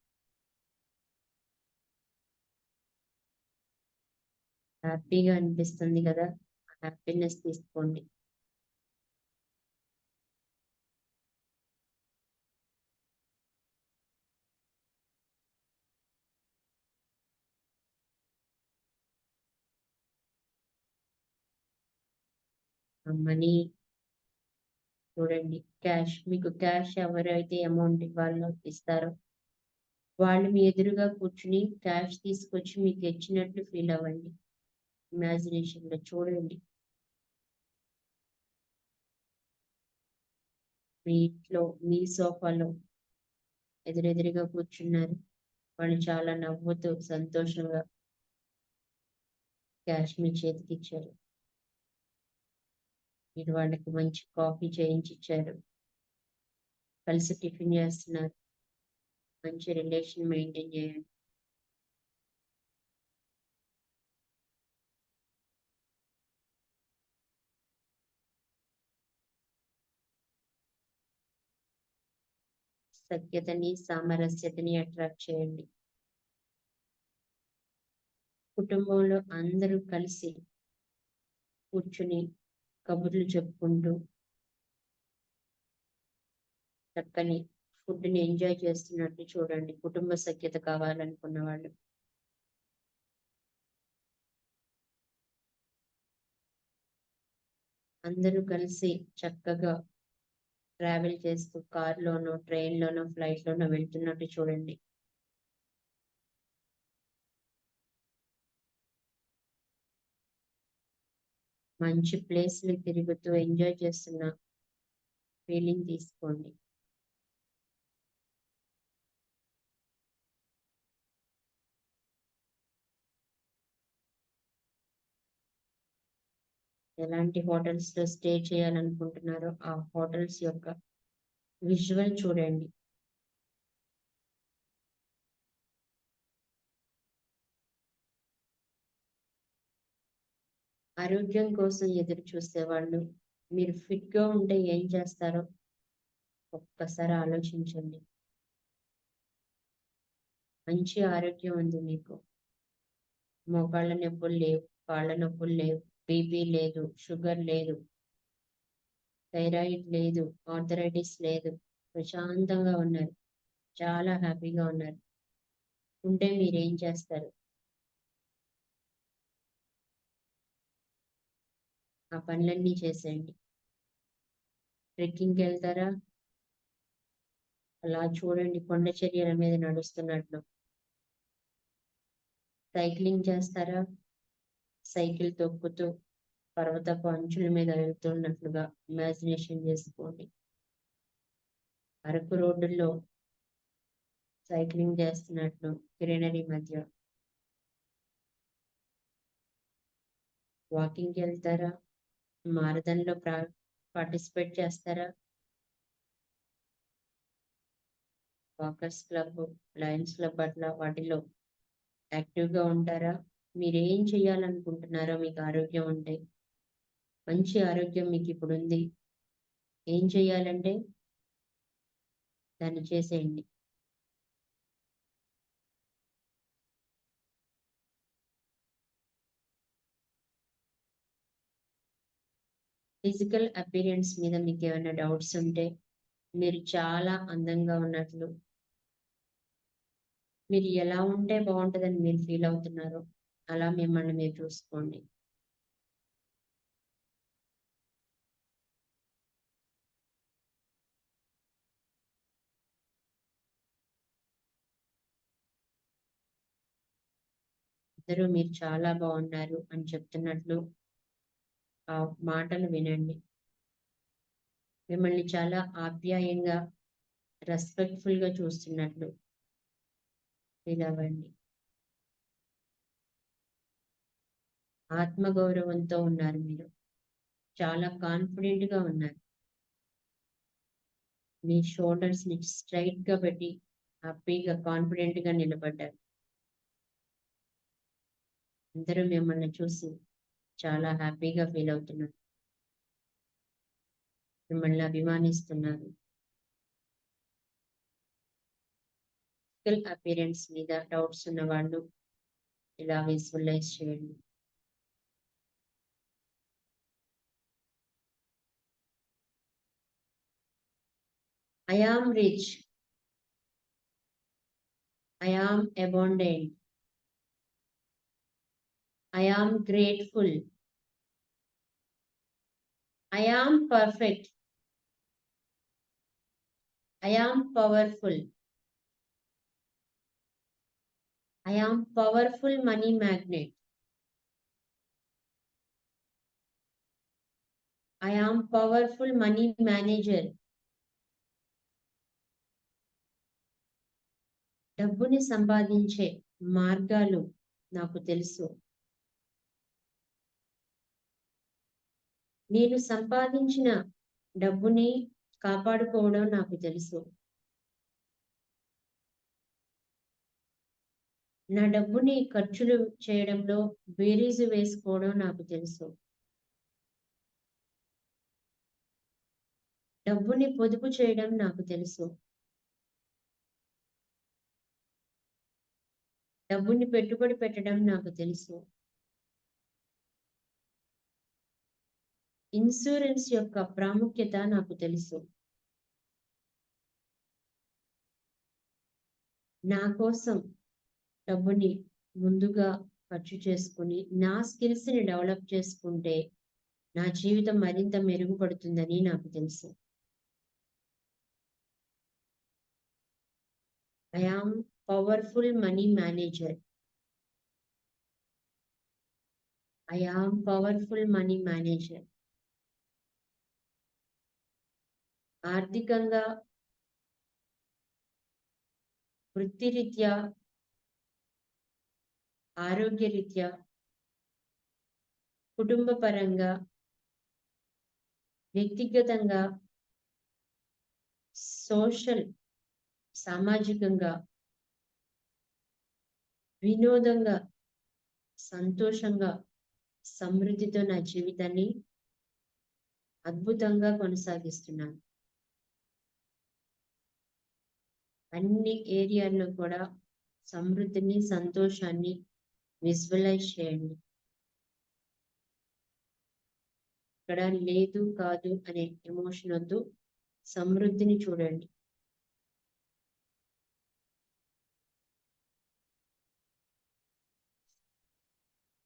హ్యాపీగా అనిపిస్తుంది కదా, హ్యాపీనెస్ తీసుకోండి. ఆ మనీ చూడండి. క్యాష్, మీకు క్యాష్ ఎవరైతే అమౌంట్ ఇవ్వాలో ఇస్తారో వాళ్ళు మీ ఎదురుగా కూర్చుని క్యాష్ తీసుకొచ్చి మీకు ఇచ్చినట్లు ఫీల్ అవ్వండి. ఇమాజినేషన్ లో చూడండి. మీ ఇంట్లో మీ సోఫాలో ఎదురెదురుగా కూర్చున్నారు. వాళ్ళు చాలా నవ్వుతూ సంతోషంగా క్యాష్ మీ చేతికి ఇచ్చారు. మీరు వాళ్ళకి మంచి కాఫీ చేయించి ఇచ్చారు. కలిసి టిఫిన్ చేస్తున్నారు. మంచి రిలేషన్ మెయింటైన్ చేయండి. సఖ్యతని, సామరస్యతని అట్రాక్ట్ చేయండి. కుటుంబంలో అందరూ కలిసి కూర్చుని కబుర్లు చెప్పుకుంటూ చక్కని ఫుడ్ ని ఎంజాయ్ చేస్తున్నట్టు చూడండి. కుటుంబ సఖ్యత కావాలనుకున్న వాళ్ళు. అందరూ కలిసి చక్కగా ట్రావెల్ చేస్తూ కార్లోనో, ట్రైన్లోనో, ఫ్లైట్లోనో వెళ్తున్నట్టు చూడండి. మంచి ప్లేస్లు తిరుగుతూ ఎంజాయ్ చేస్తున్న ఫీలింగ్ తీసుకోండి. ఎలాంటి హోటల్స్ లో స్టే చేయాలనుకుంటున్నారో ఆ హోటల్స్ యొక్క విజువల్ చూడండి. ఆరోగ్యం కోసం ఎదురు చూసేవాళ్ళు, మీరు ఫిట్ గా ఉంటే ఏం చేస్తారో ఒక్కసారి ఆలోచించండి. మంచి ఆరోగ్యం ఉంది మీకు. మోకాళ్ళ నొప్పులు లేవు, కాళ్ళ నొప్పులు లేవు, బీపీ లేదు, షుగర్ లేదు, థైరాయిడ్ లేదు, ఆర్థరైటిస్ లేదు, ప్రశాంతంగా ఉన్నారు, చాలా హ్యాపీగా ఉన్నారు. ఉంటే మీరేం చేస్తారు? ఆ పనులన్నీ చేసేయండి. ట్రెక్కింగ్కి వెళ్తారా? అలా చూడండి, కొండ చర్యల మీద నడుస్తున్నట్లు. సైక్లింగ్ చేస్తారా? సైకిల్ తొక్కుతూ పర్వతపు అంచుల మీద వెళ్తున్నట్లుగా ఇమాజినేషన్ చేసుకోండి. అరకు రోడ్డుల్లో సైక్లింగ్ చేస్తున్నట్లు గ్రీనరీ మధ్య. వాకింగ్కి వెళ్తారా? మారథాన్లో పార్టిసిపేట్ చేస్తారా? వాకర్స్ క్లబ్, లయన్స్ క్లబ్ అట్లా వాటిలో యాక్టివ్గా ఉంటారా? మీరేం చేయాలనుకుంటున్నారో, మీకు ఆరోగ్యం ఉంటే, మంచి ఆరోగ్యం మీకు ఇప్పుడు ఉంది, ఏం చేయాలంటే దాన్ని చేసేయండి. ఫిజికల్ అపిరియన్స్ మీద మీకు ఏమైనా డౌట్స్ ఉంటే, మీరు చాలా అందంగా ఉన్నట్లు, మీరు ఎలా ఉంటే బాగుంటుందని మీరు ఫీల్ అవుతున్నారో అలా మిమ్మల్ని మీరు చూసుకోండి. అందరూ మీరు చాలా బాగున్నారు అని చెప్తున్నట్లు ఆ మాటలు వినండి. మిమ్మల్ని చాలా ఆప్యాయంగా, రెస్పెక్ట్ఫుల్గా చూస్తున్నట్లు ఫీల్ అవ్వండి. ఆత్మగౌరవంతో ఉన్నారు మీరు, చాలా కాన్ఫిడెంట్గా ఉన్నారు. మీ షోల్డర్స్ని స్ట్రైట్గా పెట్టి హ్యాపీగా కాన్ఫిడెంట్గా నిలబడ్డారు. అందరూ మిమ్మల్ని చూసి చాలా హ్యాపీగా ఫీల్ అవుతున్నారు, మిమ్మల్ని అభిమానిస్తున్నారు. ఫిజికల్ అపిరెన్స్ మీద డౌట్స్ ఉన్న వాళ్ళు ఇలా విజువలైజ్ చేయండి. I am rich. I am abundant. I am grateful. I am perfect. I am powerful. I am powerful money magnet. I am powerful money manager. డబ్బుని సంపాదించే మార్గాలు నాకు తెలుసు. నేను సంపాదించిన డబ్బుని కాపాడుకోవడం నాకు తెలుసు. నా డబ్బుని ఖర్చులు చేయడంలో బేరీజు వేసుకోవడం నాకు తెలుసు. డబ్బుని పొదుపు చేయడం నాకు తెలుసు. డబ్బుని పెట్టుబడి పెట్టడం నాకు తెలుసు. ఇన్సూరెన్స్ యొక్క ప్రాముఖ్యత నాకు తెలుసు. నా కోసం డబ్బుని ముందుగా ఖర్చు చేసుకుని నా స్కిల్స్ని డెవలప్ చేసుకుంటే నా జీవితం మరింత మెరుగుపడుతుందని నాకు తెలుసు. I am powerful money manager. I am powerful money manager. ఆర్థికంగా, వృత్తిరీత్యా, ఆరోగ్యరీత్యా, కుటుంబపరంగా, వ్యక్తిగతంగా, సోషల్ సామాజికంగా, వినోదంగా, సంతోషంగా, సమృద్ధితో నా జీవితాన్ని అద్భుతంగా కొనసాగిస్తున్నాను. అన్ని ఏరియాల్లో కూడా సమృద్ధిని, సంతోషాన్ని విజువలైజ్ చేయండి. ఇక్కడ లేదు కాదు అనే ఎమోషన్ వద్దు, సమృద్ధిని చూడండి.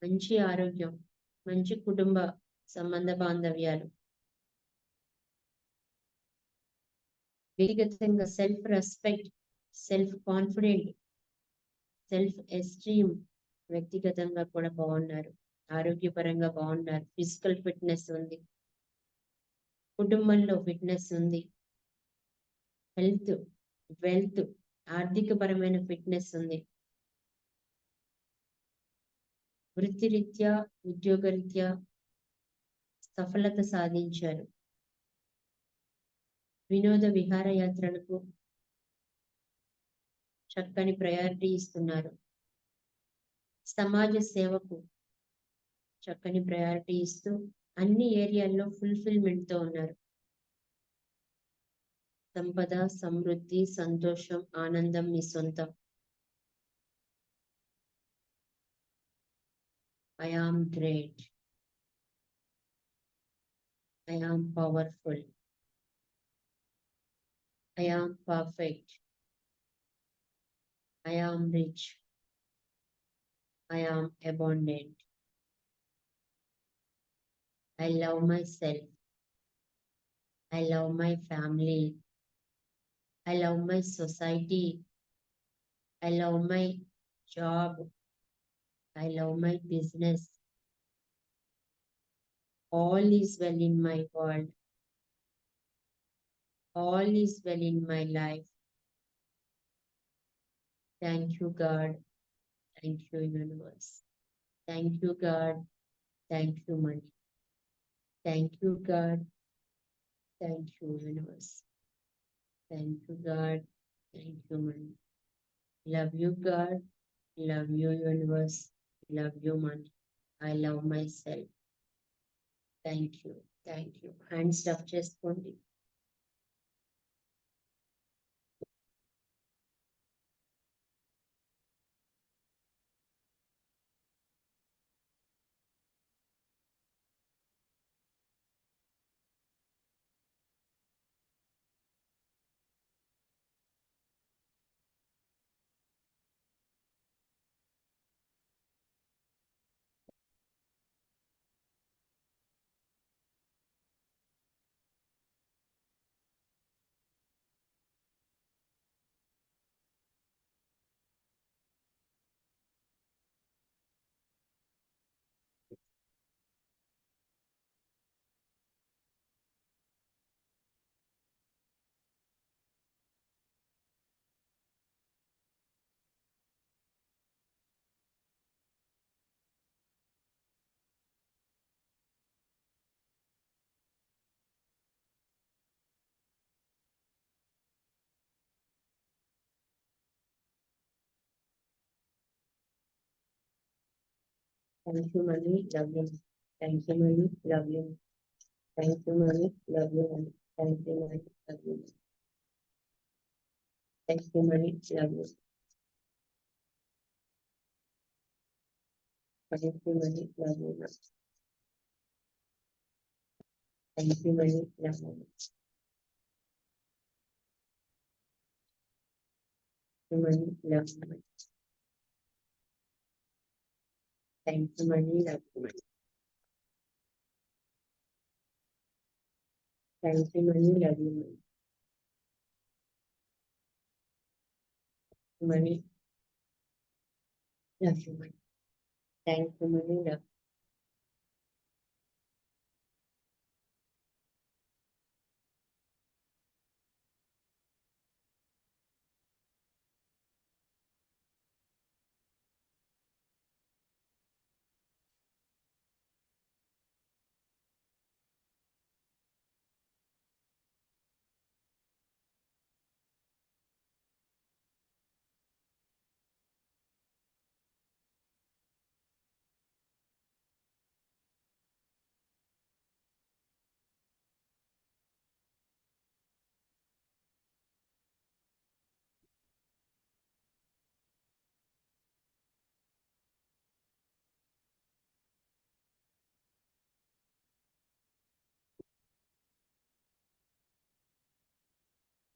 మంచి ఆరోగ్యం, మంచి కుటుంబ సంబంధ బాంధవ్యాలు, వ్యక్తిగతంగా self respect, self confident, self esteem, వ్యక్తిగతంగా కూడా బాగున్నారు, ఆరోగ్యపరంగా బాగున్నారు, ఫిజికల్ ఫిట్నెస్ ఉంది, కుటుంబంలో ఫిట్నెస్ ఉంది, హెల్త్, వెల్త్, ఆర్థికపరమైన ఫిట్నెస్ ఉంది, వృత్తిరీత్యా ఉద్యోగరీత్యా సఫలత సాధించారు, వినోద విహారయాత్రలకు చక్కని ప్రయారిటీ ఇస్తున్నారు, సమాజ సేవకు చక్కని ప్రయారిటీ ఇస్తూ అన్ని ఏరియాల్లో ఫుల్ఫిల్మెంట్ తో ఉన్నారు. సంపద, సమృద్ధి, సంతోషం, ఆనందం మీ సొంతం. I am great. I am powerful. I am perfect. I am rich. I am abundant. I love myself. I love my family. I love my society. I love my job. I love my business. All is well in my world. All is well in my life. Thank you, God. Thank you, universe. Thank you, God. Thank you, money. Thank you, God. Thank you, universe. Thank you, God. Thank you, money. Love you, God. Love you, universe. Love you, money. I love myself. Thank you. Thank you. Hands up చేసుకోండి. Thank you, money. Love you. Thank you, money. Love you. Thank you, money. Love you, money. Thank you, money. Love you. Thank you, money. Love you. Thank you, money. Love you. Thank you, money. Love you. Thank you, money. Love you. Thank you, money. Love you. Thank you, money. Love you. Money. Love you, money. Thank you, money. Love.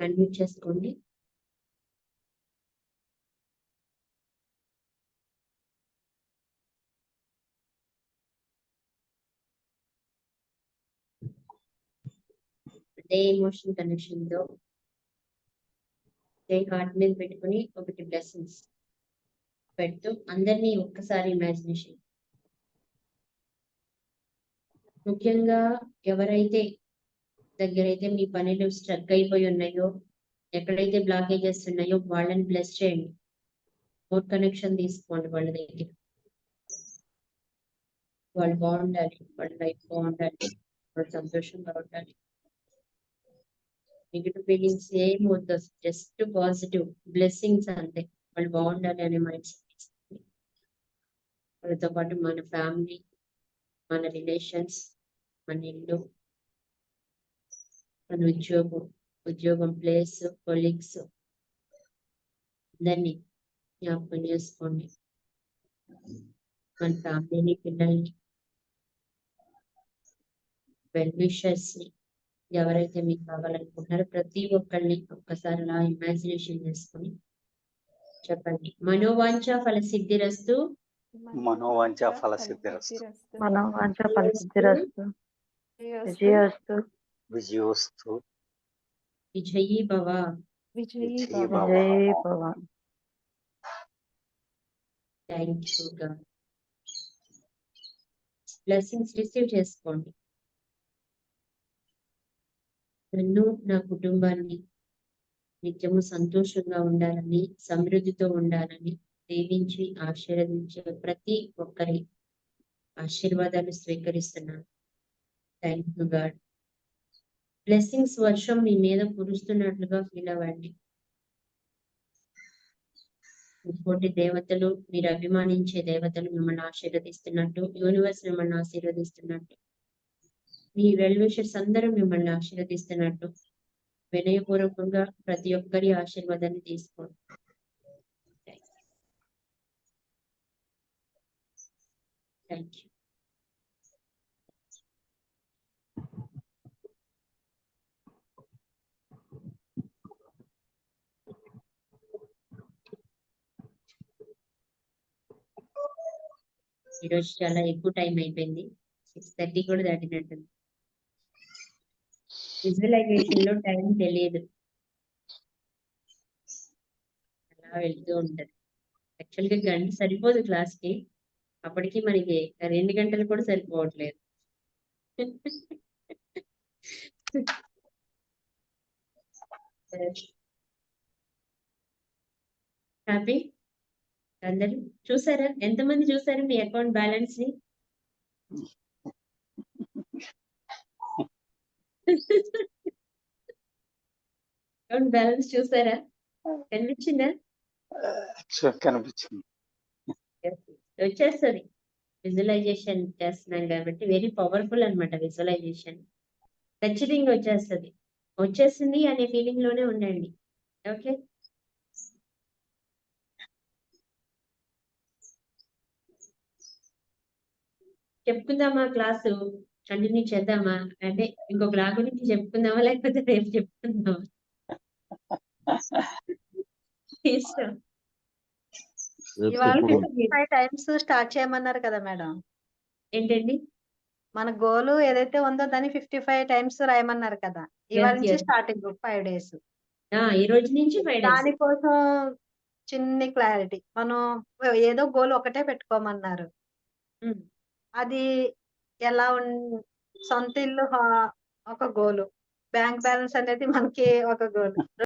Unmute చేసుకోండి. అదే ఎమోషన్ కనెక్షన్ తో హార్ట్ మీద పెట్టుకుని ఒకటి బ్లెస్సింగ్స్ పెడుతూ అందరినీ ఒక్కసారి ఇమాజినేషన్. ముఖ్యంగా ఎవరైతే దగ్గరైతే మీ పనులు స్ట్రక్ అయిపోయి ఉన్నాయో, ఎక్కడైతే బ్లాకేజెస్ ఉన్నాయో వాళ్ళని బ్లెస్ చేయండి. మోర్ కనెక్షన్ తీసుకోండి వాళ్ళ దగ్గర. వాళ్ళు బాగుండాలి, వాళ్ళ లైఫ్ బాగుండాలి, వాళ్ళు సంతోషంగా ఉండాలి. నెగిటివ్ ఫీలింగ్స్ ఏం వద్దు, జస్ట్ పాజిటివ్ బ్లెస్సింగ్స్ అంతే. వాళ్ళు బాగుండాలి అనే మైండ్ సెట్. వాళ్ళతో పాటు మన ఫ్యామిలీ, మన రిలేషన్స్, మన ఇల్లు, మన ఉద్యోగం ప్లేస్, కొలీగ్స్ అందరినీ జ్ఞాపకం చేసుకోండి. మన ఫ్యామిలీని, పిల్లల్ని, వెల్ విషర్స్ ని, ఎవరైతే మీకు కావాలనుకుంటున్నారో ప్రతి ఒక్కరిని ఒక్కసారి అలా ఇమాజినేషన్ చేసుకొని చెప్పండి. మనోవాంఛ ఫల సిద్ధిరస్తు, మనోవాంఛ ఫల సిద్ధిరస్తు, మనోవాంఛ ఫలసిద్ధిరస్తు, విజయోస్తు, విజయోస్తు, విజయీ భవ. విజయీ విజయీ భవ. థ్యాంక్ యూ గా. బ్లెస్సింగ్స్ రిసీవ్ చేసుకోండి. నన్ను, నా కుటుంబాన్ని నిత్యము సంతోషంగా ఉండాలని, సమృద్ధితో ఉండాలని దీవించి ఆశీర్వదించే ప్రతి ఒక్కరి ఆశీర్వాదాలు స్వీకరిస్తున్నాను. Thank you God. బ్లెస్సింగ్స్ వర్షం మీ మీద కురుస్తున్నట్లుగా ఫీల్ అవ్వండి. ఇంకోటి దేవతలు, మీరు అభిమానించే దేవతలు మిమ్మల్ని ఆశీర్వదిస్తున్నట్టు, యూనివర్స్ మిమ్మల్ని ఆశీర్వదిస్తున్నట్టు, మీ వెల్ విషర్స్ అందరూ మిమ్మల్ని ఆశీర్వదిస్తున్నట్టు వినయపూర్వకంగా ప్రతి ఒక్కరి ఆశీర్వాదాన్ని తీసుకోండి. Thank you. ఈరోజు చాలా ఎక్కువ టైం అయిపోయింది. 6:30 కూడా దాటినట్టుంది. విజువలైజేషన్ లో టైం తెలియదు, అలా వెళ్తూ ఉంటది. యాక్చువల్ గా గంట సరిపోదు క్లాస్ కి, అప్పటికి మనకి 2 గంటలు కూడా సరిపోవట్లేదు. హ్యాపీ అందరూ చూసారా? ఎంతమంది చూసారు మీ అకౌంట్ బ్యాలెన్స్ ని? అకౌంట్ బ్యాలెన్స్ చూసారా? కనిపించిందా? కనిపించింది. వచ్చేస్తుంది. విజువలైజేషన్ చేస్తున్నాం కాబట్టి వెరీ పవర్ఫుల్ అన్నమాట విజువలైజేషన్. ఖచ్చితంగా వచ్చేస్తుంది. వచ్చేసింది అనే ఫీలింగ్ లోనే ఉండండి. ఓకే, చెప్పుకుందామా? క్లాసు కంటిన్యూ చేద్దామా? అంటే ఇంకొక లా గురించి చెప్పుకుందామా, లేకపోతే రేపు చెప్పుకుందామా? ఇష్టం. రేపు ఇవాళ చెప్పుకుందాం. 55 టైమ్స్ స్టార్ట్ చేయమన్నారు కదా మేడం. ఏంటండి? మన గోల్ ఏదైతే ఉందో దాన్ని 55 టైమ్స్ రాయమన్నారు కదా. ఇవాళ నుంచి yes. Starting 5 days. ఈ రోజు నుంచి 5 days. దానికోసం చిన్ని క్లారిటీ. మనం ఏదో గోల్ ఒకటే పెట్టుకోమన్నారు. ఉమ్. అది ఎలా సొంత ఇల్లు ఒక గోలు, బ్యాంక్ బ్యాలెన్స్ అనేది మనకి ఒక గోల్.